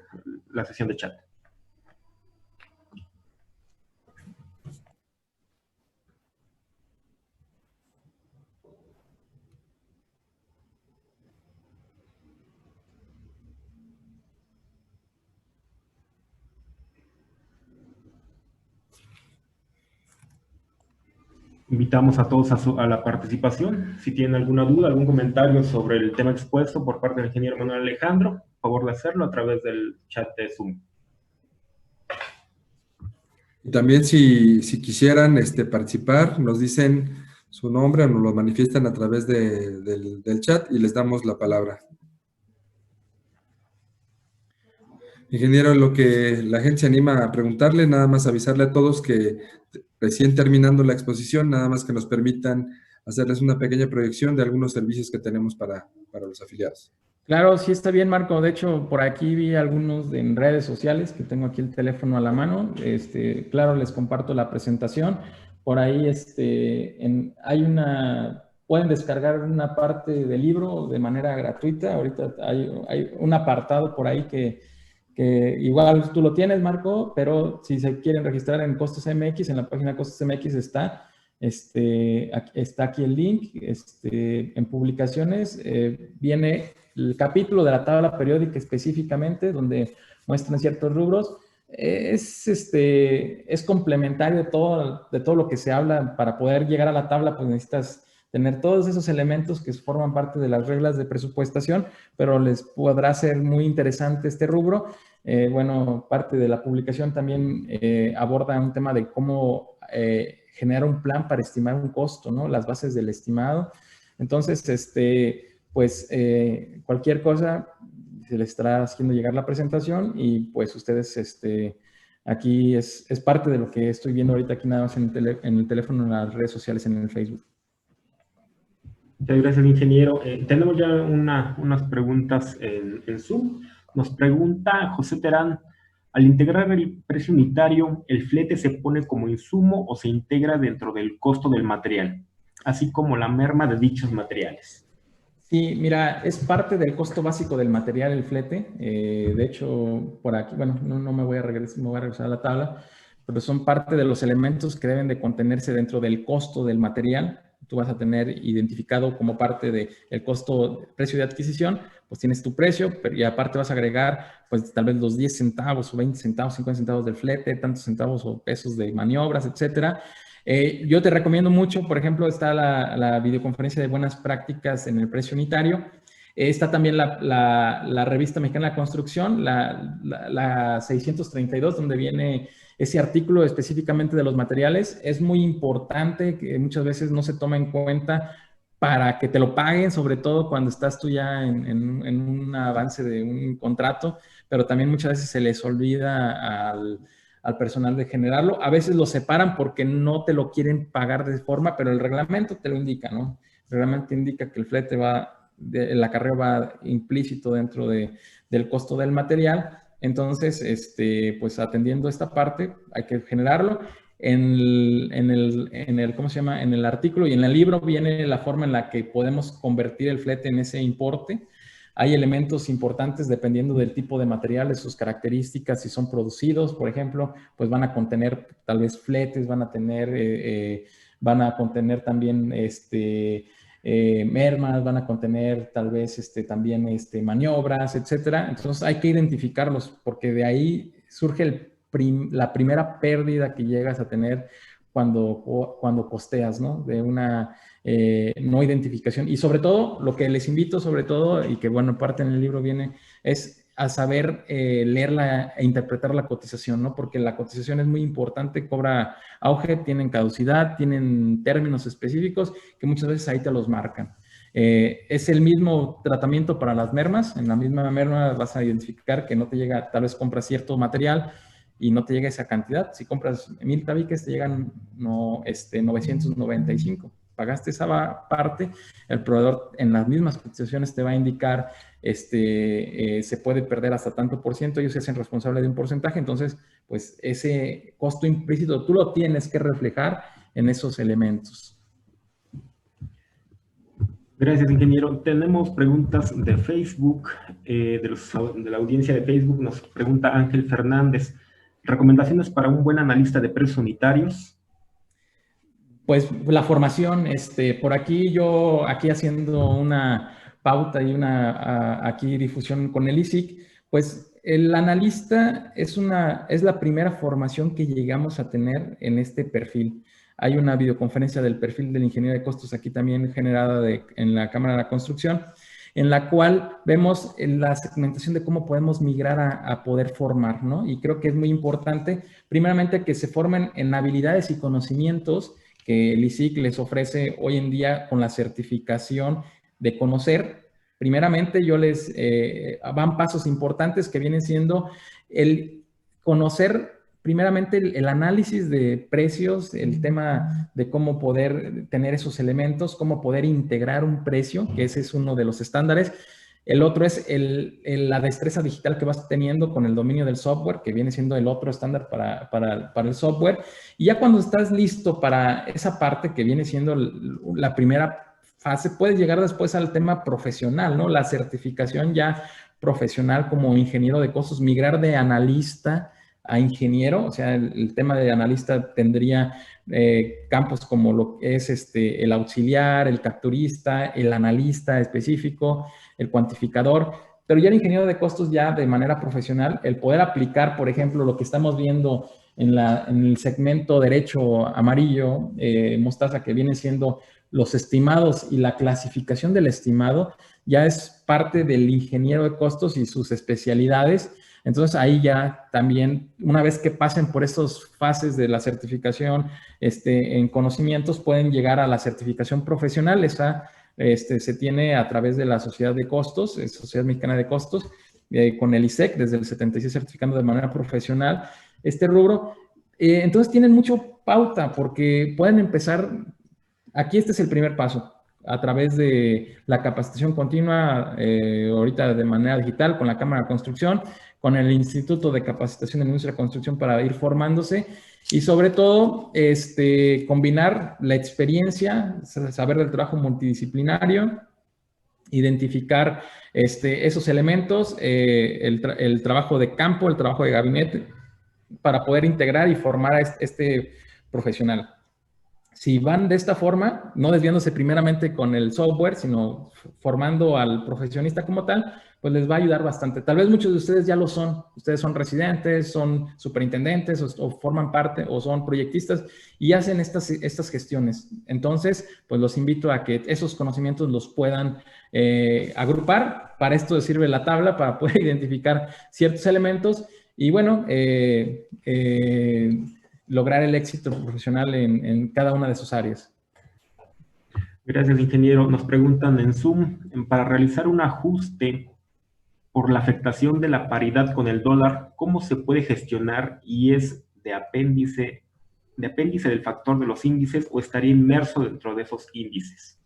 la sesión de chat. Invitamos a todos a la participación. Si tienen alguna duda, algún comentario sobre el tema expuesto por parte del ingeniero Manuel Alejandro, por favor de hacerlo a través del chat de Zoom. Y también si quisieran participar, nos dicen su nombre o nos lo manifiestan a través del chat y les damos la palabra. Ingeniero, lo que la gente se anima a preguntarle, nada más avisarle a todos que recién terminando la exposición, nada más que nos permitan hacerles una pequeña proyección de algunos servicios que tenemos para los afiliados. Claro, sí está bien, Marco. De hecho, por aquí vi algunos en redes sociales, que tengo aquí el teléfono a la mano. Claro, les comparto la presentación. Por ahí pueden descargar una parte del libro de manera gratuita. Ahorita hay un apartado por ahí que igual tú lo tienes, Marco, pero si se quieren registrar en Costos MX, en la página Costos MX está aquí el link. En publicaciones viene el capítulo de la tabla periódica específicamente, donde muestran ciertos rubros. Es complementario de todo lo que se habla. Para poder llegar a la tabla, pues necesitas tener todos esos elementos que forman parte de las reglas de presupuestación, pero les podrá ser muy interesante este rubro. Bueno, parte de la publicación también aborda un tema de cómo generar un plan para estimar un costo, ¿no? Las bases del estimado. Entonces, pues cualquier cosa se les estará haciendo llegar la presentación y pues ustedes, aquí es parte de lo que estoy viendo ahorita aquí nada más en el teléfono, en las redes sociales, en el Facebook. Muchas gracias, ingeniero. Tenemos ya unas preguntas en Zoom. Nos pregunta José Terán, al integrar el precio unitario, ¿el flete se pone como insumo o se integra dentro del costo del material, así como la merma de dichos materiales? Sí, mira, es parte del costo básico del material el flete. De hecho, por aquí, bueno, no me voy a regresar a la tabla, pero son parte de los elementos que deben de contenerse dentro del costo del material. Tú vas a tener identificado como parte del costo, precio de adquisición, pues tienes tu precio, pero y aparte vas a agregar, pues tal vez los 10 centavos o 20 centavos, 50 centavos del flete, tantos centavos o pesos de maniobras, etcétera. Yo te recomiendo mucho, por ejemplo, está la videoconferencia de buenas prácticas en el precio unitario. Está también la revista Mexicana de la Construcción, la 632, donde viene ese artículo específicamente de los materiales. Es muy importante, que muchas veces no se toma en cuenta para que te lo paguen, sobre todo cuando estás tú ya en un avance de un contrato, pero también muchas veces se les olvida al personal de generarlo. A veces lo separan porque no te lo quieren pagar de forma, pero el reglamento te lo indica, ¿no? El reglamento indica que el flete el acarreo va implícito dentro del costo del material. Entonces, pues atendiendo esta parte, hay que generarlo. ¿Cómo se llama? En el artículo y en el libro viene la forma en la que podemos convertir el flete en ese importe. Hay elementos importantes dependiendo del tipo de materiales, sus características, si son producidos, por ejemplo, pues van a contener tal vez fletes, van a contener también mermas, van a contener tal vez también maniobras, etcétera. Entonces hay que identificarlos porque de ahí surge la primera pérdida que llegas a tener cuando costeas, ¿no? De una no identificación. Y sobre todo, lo que les invito sobre todo, y que bueno, parte en el libro viene, es a saber leerla e interpretar la cotización, ¿no? Porque la cotización es muy importante, cobra auge, tienen caducidad, tienen términos específicos que muchas veces ahí te los marcan. Es el mismo tratamiento para las mermas. En la misma merma vas a identificar que no te llega, tal vez compras cierto material y no te llega esa cantidad. Si compras 1000 tabiques, te llegan 995. Pagaste esa parte, el proveedor en las mismas cotizaciones te va a indicar, se puede perder hasta tanto por ciento, ellos se hacen responsables de un porcentaje, entonces, pues ese costo implícito tú lo tienes que reflejar en esos elementos. Gracias, ingeniero. Tenemos preguntas de Facebook, de la audiencia de Facebook. Nos pregunta Ángel Fernández, ¿recomendaciones para un buen analista de precios unitarios? Pues la formación, por aquí aquí haciendo una pauta y aquí difusión con el ISIC, pues el analista es la primera formación que llegamos a tener en este perfil. Hay una videoconferencia del perfil del ingeniero de costos aquí también generada en la Cámara de la Construcción, en la cual vemos la segmentación de cómo podemos migrar a poder formar, ¿no? Y creo que es muy importante, primeramente, que se formen en habilidades y conocimientos que el ISIC les ofrece hoy en día con la certificación de conocer. Primeramente, van pasos importantes que vienen siendo el conocer primeramente el análisis de precios, el tema de cómo poder tener esos elementos, cómo poder integrar un precio, que ese es uno de los estándares. El otro es la destreza digital que vas teniendo con el dominio del software, que viene siendo el otro estándar para el software. Y ya cuando estás listo para esa parte que viene siendo la primera fase, puedes llegar después al tema profesional, ¿no? La certificación ya profesional como ingeniero de costos, migrar de analista a ingeniero, o sea, el tema de analista tendría campos como lo que es el auxiliar, el capturista, el analista específico, el cuantificador, pero ya el ingeniero de costos ya de manera profesional, el poder aplicar, por ejemplo, lo que estamos viendo en el segmento derecho amarillo, mostaza, que viene siendo los estimados y la clasificación del estimado, ya es parte del ingeniero de costos y sus especialidades. Entonces ahí ya también, una vez que pasen por estas fases de la certificación en conocimientos, pueden llegar a la certificación profesional. Esa se tiene a través de la Sociedad de Costos, Sociedad Mexicana de Costos, con el ISEC, desde el 76 certificando de manera profesional este rubro. Entonces tienen mucho pauta porque pueden empezar, aquí este es el primer paso, a través de la capacitación continua, ahorita de manera digital, con la Cámara de Construcción, con el Instituto de Capacitación en Industria de Construcción para ir formándose y sobre todo combinar la experiencia, saber del trabajo multidisciplinario, identificar esos elementos, el trabajo de campo, el trabajo de gabinete, para poder integrar y formar a este profesional. Si van de esta forma, no desviándose primeramente con el software, sino formando al profesionista como tal, pues les va a ayudar bastante. Tal vez muchos de ustedes ya lo son. Ustedes son residentes, son superintendentes o forman parte o son proyectistas y hacen estas gestiones. Entonces, pues los invito a que esos conocimientos los puedan agrupar. Para esto sirve la tabla, para poder identificar ciertos elementos y bueno, lograr el éxito profesional en cada una de sus áreas. Gracias, ingeniero. Nos preguntan en Zoom, para realizar un ajuste por la afectación de la paridad con el dólar, ¿cómo se puede gestionar y es de apéndice del factor de los índices o estaría inmerso dentro de esos índices?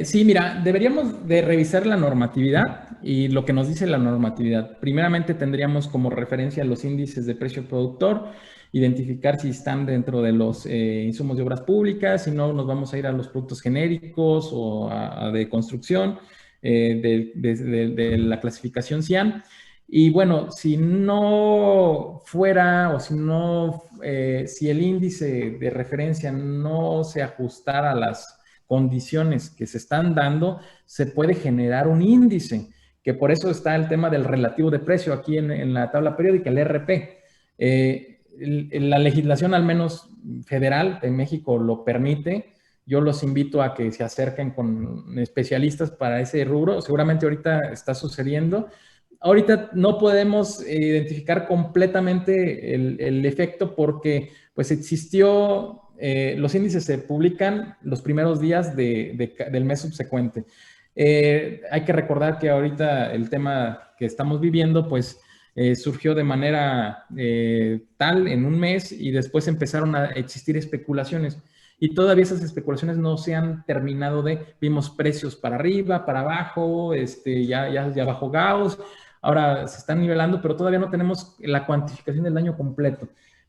Sí, mira, deberíamos de revisar la normatividad y lo que nos dice la normatividad. Primeramente tendríamos como referencia los índices de precio productor, identificar si están dentro de los insumos de obras públicas, si no nos vamos a ir a los productos genéricos o de construcción, de la clasificación CIAN. Y bueno, si no fuera o si el índice de referencia no se ajustara a las condiciones que se están dando, se puede generar un índice, que por eso está el tema del relativo de precio aquí en la tabla periódica, el RP. La legislación, al menos federal de México, lo permite. Yo los invito a que se acerquen con especialistas para ese rubro. Seguramente ahorita está sucediendo. Ahorita no podemos identificar completamente el efecto porque pues existió, los índices se publican los primeros días del mes subsecuente. Hay que recordar que ahorita el tema que estamos viviendo pues surgió de manera tal en un mes y después empezaron a existir especulaciones. Y todavía esas especulaciones no se han terminado vimos precios para arriba, para abajo, ya bajó Gauss, ahora se están nivelando, pero todavía no tenemos la cuantificación del daño completo.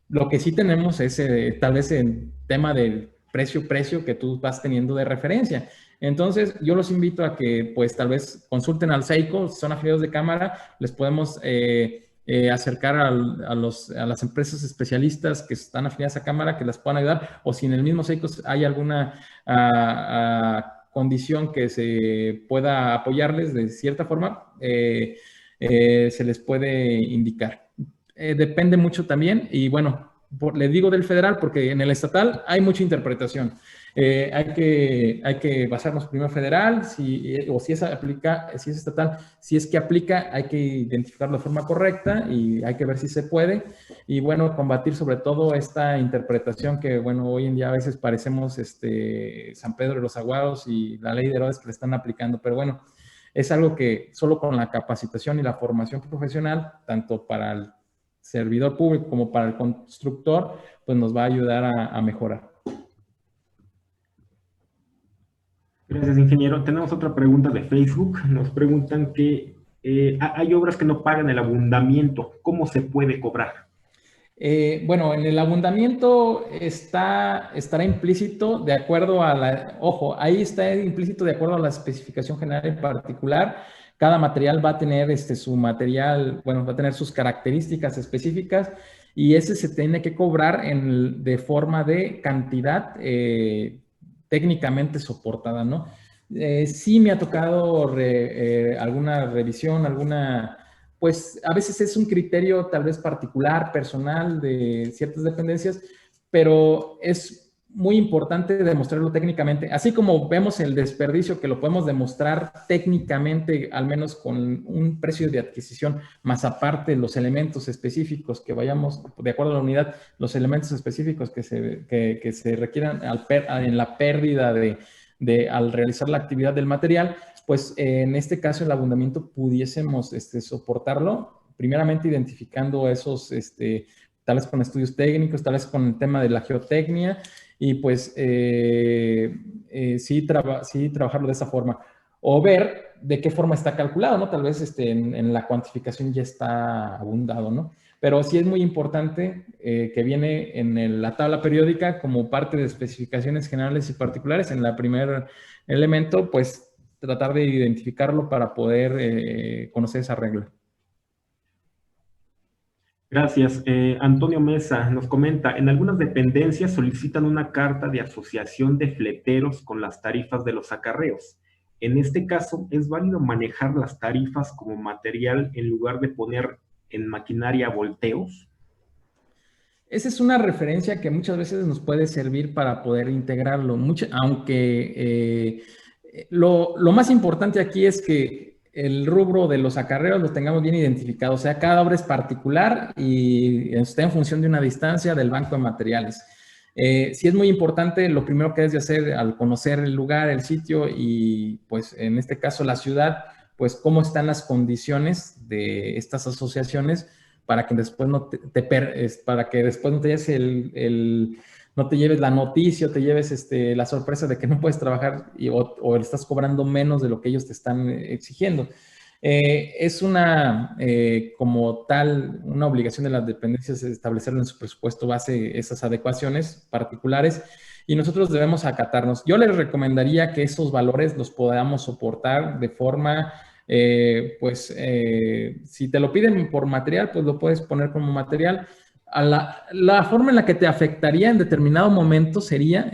Lo que sí tenemos es tal vez el tema del precio que tú vas teniendo de referencia. Entonces, yo los invito a que, pues, tal vez consulten al SEICO, si son afiliados de cámara, les podemos acercar a las empresas especialistas que están afiliadas a cámara, que las puedan ayudar, o si en el mismo SEICO hay alguna condición que se pueda apoyarles de cierta forma, se les puede indicar. Depende mucho también, y bueno, les digo del federal porque en el estatal hay mucha interpretación. Hay que basarnos primero federal, si es estatal, si es que aplica, hay que identificarlo de forma correcta y hay que ver si se puede. Y bueno, combatir sobre todo esta interpretación que, bueno, hoy en día a veces parecemos San Pedro de los Aguados y la ley de Herodes que le están aplicando, pero bueno, es algo que solo con la capacitación y la formación profesional, tanto para el servidor público como para el constructor, pues nos va a ayudar a mejorar. Gracias, ingeniero. Tenemos otra pregunta de Facebook. Nos preguntan que hay obras que no pagan el abundamiento. ¿Cómo se puede cobrar? Bueno, en el abundamiento estará implícito de acuerdo a ahí está implícito de acuerdo a la especificación general en particular. Cada material va a tener su material, bueno, va a tener sus características específicas y ese se tiene que cobrar de forma de cantidad técnicamente soportada, ¿no? Sí me ha tocado alguna revisión, pues a veces es un criterio tal vez particular, personal de ciertas dependencias, pero es muy importante demostrarlo técnicamente, así como vemos el desperdicio que lo podemos demostrar técnicamente, al menos con un precio de adquisición, más aparte los elementos específicos que vayamos, de acuerdo a la unidad, los elementos específicos que se requieran en la pérdida al realizar la actividad del material, pues en este caso el abundamiento pudiésemos soportarlo, primeramente identificando esos, tal vez con estudios técnicos, tal vez con el tema de la geotecnia, y pues sí trabajarlo de esa forma. O ver de qué forma está calculado, ¿no? Tal vez en la cuantificación ya está abundado, ¿no? Pero sí es muy importante que viene en la tabla periódica como parte de especificaciones generales y particulares, en el primer elemento, pues tratar de identificarlo para poder conocer esa regla. Gracias. Antonio Mesa nos comenta, en algunas dependencias solicitan una carta de asociación de fleteros con las tarifas de los acarreos. En este caso, ¿es válido manejar las tarifas como material en lugar de poner en maquinaria volteos? Esa es una referencia que muchas veces nos puede servir para poder integrarlo, aunque lo más importante aquí es que el rubro de los acarreos lo tengamos bien identificado, o sea, cada obra es particular y está en función de una distancia del banco de materiales. Sí es muy importante, lo primero que debes de hacer al conocer el lugar, el sitio y pues en este caso la ciudad, pues cómo están las condiciones de estas asociaciones para que después no te lleves no te lleves la noticia o te lleves la sorpresa de que no puedes trabajar o estás cobrando menos de lo que ellos te están exigiendo. Es como tal, una obligación de las dependencias establecerlo en su presupuesto base esas adecuaciones particulares y nosotros debemos acatarnos. Yo les recomendaría que esos valores los podamos soportar de forma, si te lo piden por material, pues lo puedes poner como material. La forma en la que te afectaría en determinado momento sería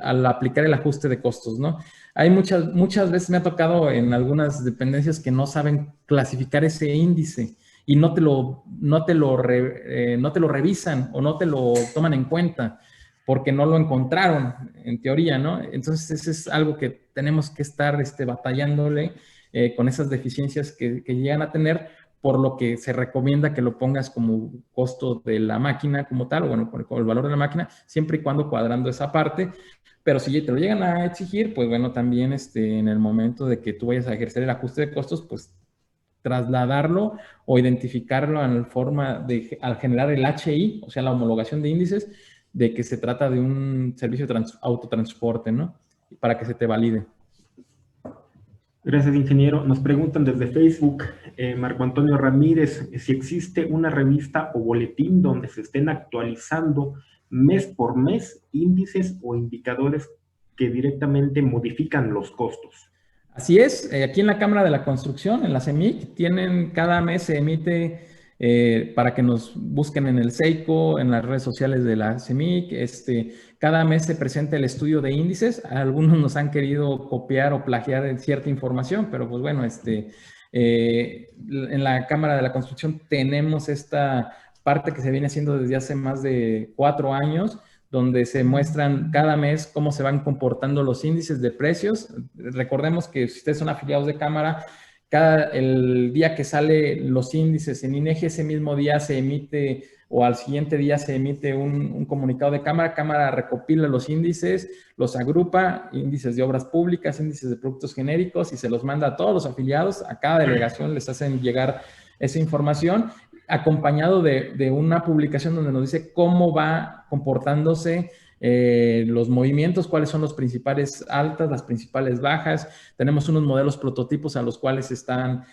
al aplicar el ajuste de costos, ¿no? Hay muchas veces me ha tocado en algunas dependencias que no saben clasificar ese índice y no te lo revisan o no te lo toman en cuenta porque no lo encontraron, en teoría, ¿no? Entonces, eso es algo que tenemos que estar batallándole con esas deficiencias que llegan a tener, por lo que se recomienda que lo pongas como costo de la máquina como tal, o bueno, con el valor de la máquina, siempre y cuando cuadrando esa parte. Pero si te lo llegan a exigir, pues bueno, también en el momento de que tú vayas a ejercer el ajuste de costos, pues trasladarlo o identificarlo en forma al generar el HI, o sea, la homologación de índices, de que se trata de un servicio de autotransporte, ¿no? Para que se te valide. Gracias, ingeniero. Nos preguntan desde Facebook, Marco Antonio Ramírez, si existe una revista o boletín donde se estén actualizando mes por mes índices o indicadores que directamente modifican los costos. Así es, aquí en la Cámara de la Construcción, en la CEMIC, cada mes se emite para que nos busquen en el SEICO, en las redes sociales de la CEMIC, cada mes se presenta el estudio de índices. Algunos nos han querido copiar o plagiar cierta información, pero pues bueno, en la Cámara de la Construcción tenemos esta parte que se viene haciendo desde hace más de 4 años, donde se muestran cada mes cómo se van comportando los índices de precios. Recordemos que si ustedes son afiliados de Cámara, el día que salen los índices en INEGI, ese mismo día se emite o al siguiente día se emite un comunicado de Cámara. Cámara recopila los índices, los agrupa, índices de obras públicas, índices de productos genéricos y se los manda a todos los afiliados. A cada delegación les hacen llegar esa información. acompañado de una publicación donde nos dice cómo va comportándose los movimientos, cuáles son los principales altas, las principales bajas. Tenemos unos modelos prototipos a los cuales están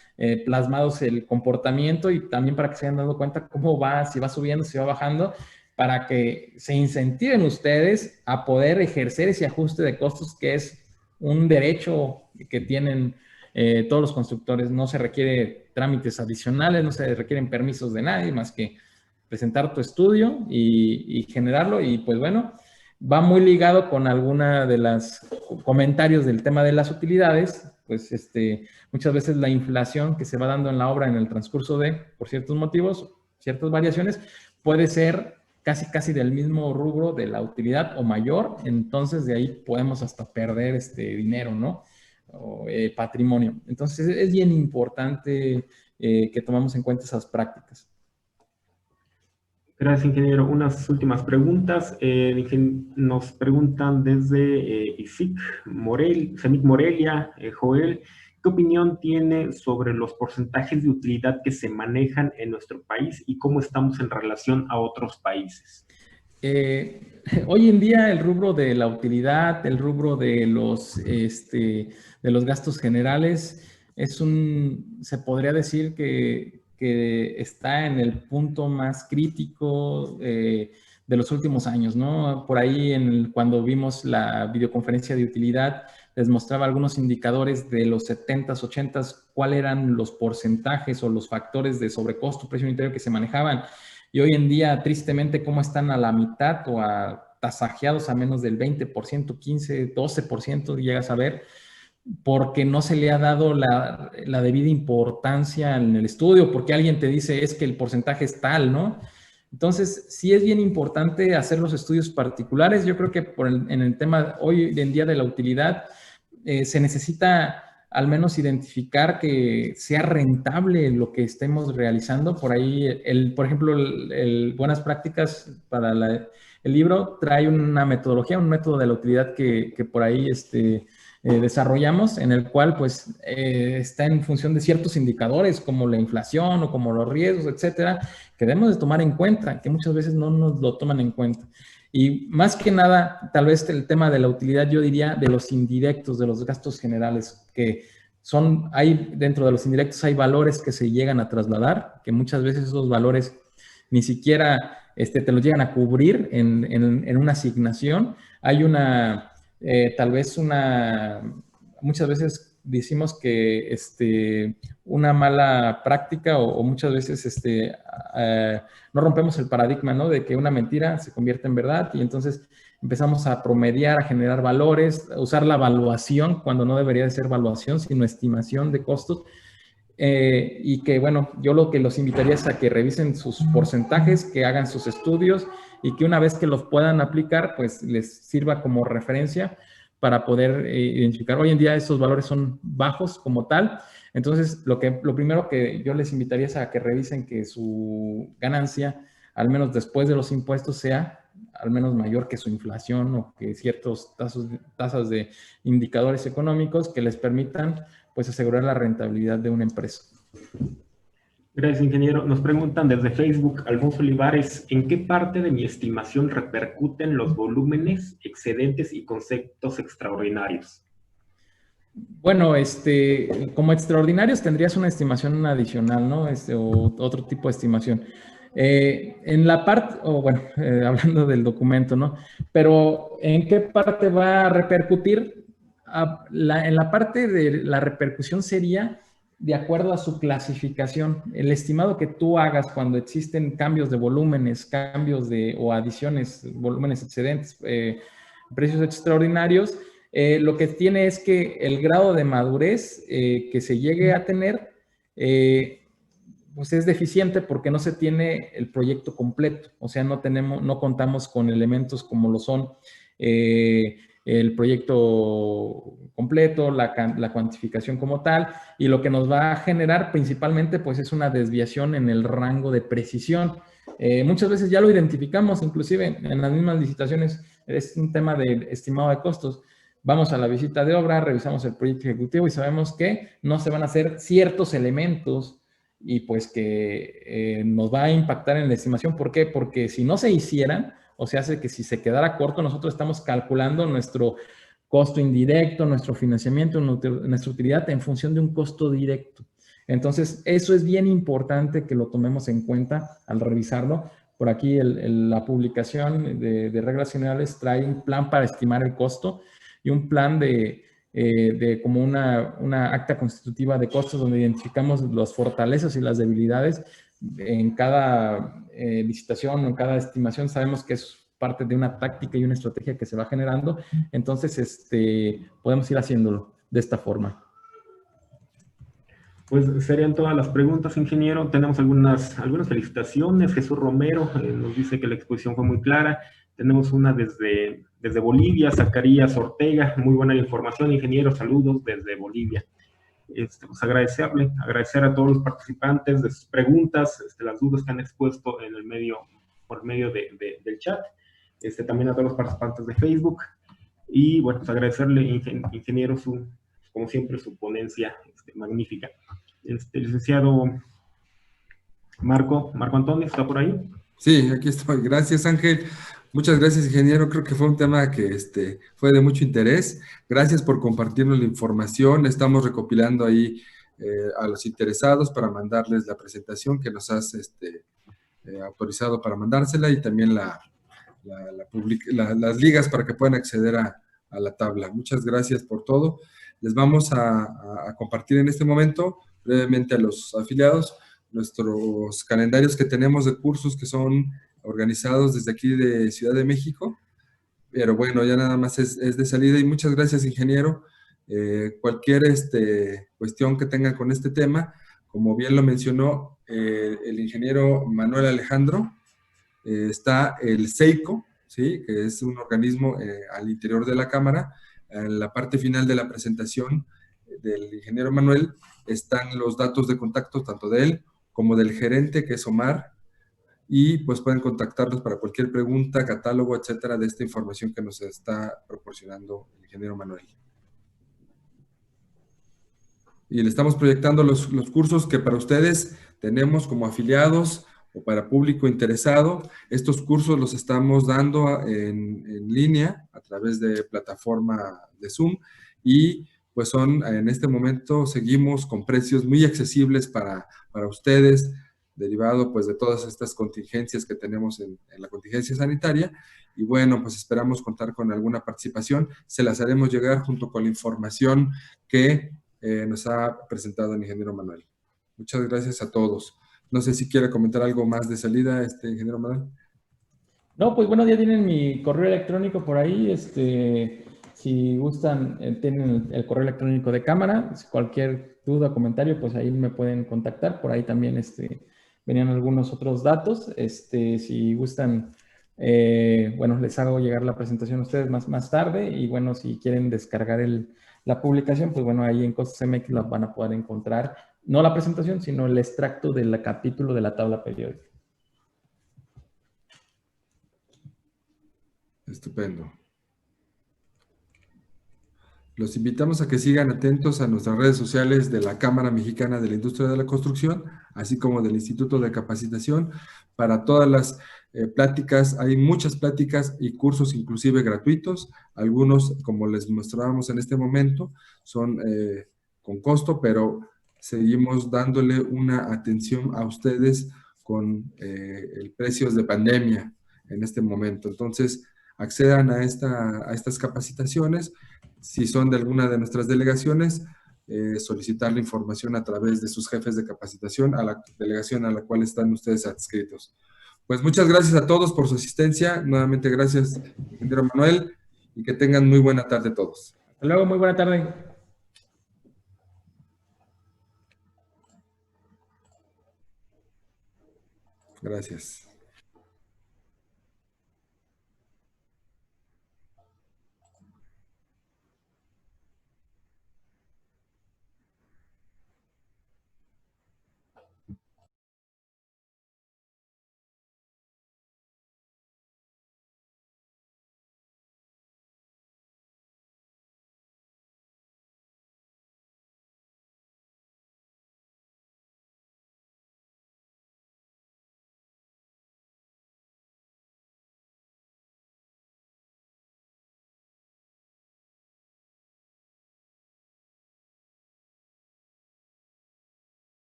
plasmados el comportamiento y también para que se hayan dado cuenta cómo va, si va subiendo, si va bajando, para que se incentiven ustedes a poder ejercer ese ajuste de costos que es un derecho que tienen todos los constructores. No se requiere trámites adicionales, no se requieren permisos de nadie más que presentar tu estudio y generarlo. Y pues bueno, va muy ligado con alguna de los comentarios del tema de las utilidades. Pues muchas veces la inflación que se va dando en la obra en el transcurso por ciertos motivos, ciertas variaciones, puede ser casi del mismo rubro de la utilidad o mayor. Entonces de ahí podemos hasta perder dinero, ¿no? O patrimonio. Entonces es bien importante que tomemos en cuenta esas prácticas. Gracias, ingeniero. Unas últimas preguntas. Nos preguntan desde CEMIC Morelia, Joel, ¿qué opinión tiene sobre los porcentajes de utilidad que se manejan en nuestro país y cómo estamos en relación a otros países? Hoy en día el rubro de la utilidad, el rubro de los gastos generales, se podría decir que está en el punto más crítico de los últimos años, ¿no? Por ahí, cuando vimos la videoconferencia de utilidad, les mostraba algunos indicadores de los 70s, 80s, cuáles eran los porcentajes o los factores de sobrecosto, precio unitario que se manejaban. Y hoy en día, tristemente, cómo están a la mitad o tasajeados a menos del 20%, 15, 12%, llegas a ver, porque no se le ha dado la debida importancia en el estudio, porque alguien te dice es que el porcentaje es tal, ¿no? Entonces, sí es bien importante hacer los estudios particulares. Yo creo que en el tema hoy en día de la utilidad, se necesita al menos identificar que sea rentable lo que estemos realizando. Por ahí, por ejemplo, Buenas Prácticas para el libro trae una metodología, un método de la utilidad que por ahí desarrollamos, en el cual pues está en función de ciertos indicadores como la inflación o como los riesgos, etcétera, que debemos de tomar en cuenta, que muchas veces no nos lo toman en cuenta. Y más que nada, tal vez el tema de la utilidad, yo diría de los indirectos, de los gastos generales, que dentro de los indirectos hay valores que se llegan a trasladar, que muchas veces esos valores ni siquiera te los llegan a cubrir en una asignación. Hay muchas veces decimos que una mala práctica o muchas veces no rompemos el paradigma, ¿no? De que una mentira se convierte en verdad y entonces empezamos a promediar, a generar valores, a usar la evaluación cuando no debería de ser evaluación, sino estimación de costos. Y que, bueno, yo lo que los invitaría es a que revisen sus porcentajes, que hagan sus estudios y que una vez que los puedan aplicar, pues les sirva como referencia para poder identificar. Hoy en día esos valores son bajos como tal, entonces lo primero que yo les invitaría es a que revisen que su ganancia, al menos después de los impuestos, sea al menos mayor que su inflación o que ciertas tasas de indicadores económicos que les permitan pues asegurar la rentabilidad de una empresa. Gracias, ingeniero. Nos preguntan desde Facebook, Alfonso Olivares, ¿en qué parte de mi estimación repercuten los volúmenes, excedentes y conceptos extraordinarios? Bueno, como extraordinarios tendrías una estimación adicional, ¿no? O otro tipo de estimación. En la parte, hablando del documento, ¿no? Pero ¿en qué parte va a repercutir? En la parte de la repercusión sería de acuerdo a su clasificación. El estimado que tú hagas cuando existen cambios de volúmenes, o adiciones, volúmenes excedentes, precios extraordinarios, lo que tiene es que el grado de madurez que se llegue a tener pues es deficiente porque no se tiene el proyecto completo. O sea, no contamos con elementos como lo son el proyecto completo, la cuantificación como tal, y lo que nos va a generar principalmente pues es una desviación en el rango de precisión. Muchas veces ya lo identificamos, inclusive en las mismas licitaciones, es un tema de estimado de costos. Vamos a la visita de obra, revisamos el proyecto ejecutivo y sabemos que no se van a hacer ciertos elementos y pues que nos va a impactar en la estimación. ¿Por qué? Porque si no se hicieran, o sea, hace que si se quedara corto, nosotros estamos calculando nuestro costo indirecto, nuestro financiamiento, nuestra utilidad en función de un costo directo. Entonces, eso es bien importante que lo tomemos en cuenta al revisarlo. Por aquí la publicación de reglas generales trae un plan para estimar el costo y un plan de como una acta constitutiva de costos donde identificamos las fortalezas y las debilidades en cada licitación o en cada estimación. Sabemos que es parte de una táctica y una estrategia que se va generando. Entonces, podemos ir haciéndolo de esta forma. Pues serían todas las preguntas, ingeniero. Tenemos algunas felicitaciones. Jesús Romero nos dice que la exposición fue muy clara. Tenemos una desde Bolivia, Zacarías Ortega. Muy buena información, ingeniero. Saludos desde Bolivia. Pues agradecer a todos los participantes de sus preguntas, las dudas que han expuesto por medio del chat. También a todos los participantes de Facebook. Y bueno, pues agradecerle, ingeniero, como siempre, su ponencia magnífica. Licenciado Marco Antonio, ¿está por ahí? Sí, aquí estoy. Gracias, Ángel. Muchas gracias, ingeniero. Creo que fue un tema que fue de mucho interés. Gracias por compartirnos la información. Estamos recopilando ahí a los interesados para mandarles la presentación que nos has autorizado para mandársela y también las ligas para que puedan acceder a la tabla. Muchas gracias por todo. Les vamos a compartir en este momento brevemente a los afiliados nuestros calendarios que tenemos de cursos que son organizados desde aquí de Ciudad de México. Pero bueno, ya nada más es de salida y muchas gracias, ingeniero. Cualquier cuestión que tengan con este tema, como bien lo mencionó el ingeniero Manuel Alejandro, está el SEICO, ¿sí? Que es un organismo al interior de la Cámara. En la parte final de la presentación del ingeniero Manuel están los datos de contacto tanto de él como del gerente, que es Omar, y pues pueden contactarlos para cualquier pregunta, catálogo, etcétera, de esta información que nos está proporcionando el ingeniero Manuel. Y le estamos proyectando los cursos que para ustedes tenemos como afiliados o para público interesado. Estos cursos los estamos dando en línea a través de plataforma de Zoom y pues en este momento seguimos con precios muy accesibles para ustedes, derivado pues de todas estas contingencias que tenemos en la contingencia sanitaria. Y bueno, pues esperamos contar con alguna participación. Se las haremos llegar junto con la información que nos ha presentado el ingeniero Manuel. Muchas gracias a todos. No sé si quiere comentar algo más de salida, ingeniero Manuel. No, pues bueno, ya tienen mi correo electrónico por ahí. Si gustan, tienen el correo electrónico de cámara. Cualquier duda o comentario, pues ahí me pueden contactar. Por ahí también venían algunos otros datos. Si gustan, bueno, les hago llegar la presentación a ustedes más tarde. Y bueno, si quieren descargar la publicación, pues bueno, ahí en Costos MX la van a poder encontrar. No la presentación, sino el extracto del capítulo de la tabla periódica. Estupendo. Los invitamos a que sigan atentos a nuestras redes sociales de la Cámara Mexicana de la Industria de la Construcción, así como del Instituto de Capacitación, para todas las pláticas. Hay muchas pláticas y cursos inclusive gratuitos. Algunos, como les mostrábamos en este momento, son con costo, pero seguimos dándole una atención a ustedes con el precios de pandemia en este momento. Entonces, accedan a estas capacitaciones. Si son de alguna de nuestras delegaciones, solicitar la información a través de sus jefes de capacitación a la delegación a la cual están ustedes adscritos. Pues muchas gracias a todos por su asistencia. Nuevamente gracias, ingeniero Manuel, y que tengan muy buena tarde todos. Hasta luego, muy buena tarde. Gracias.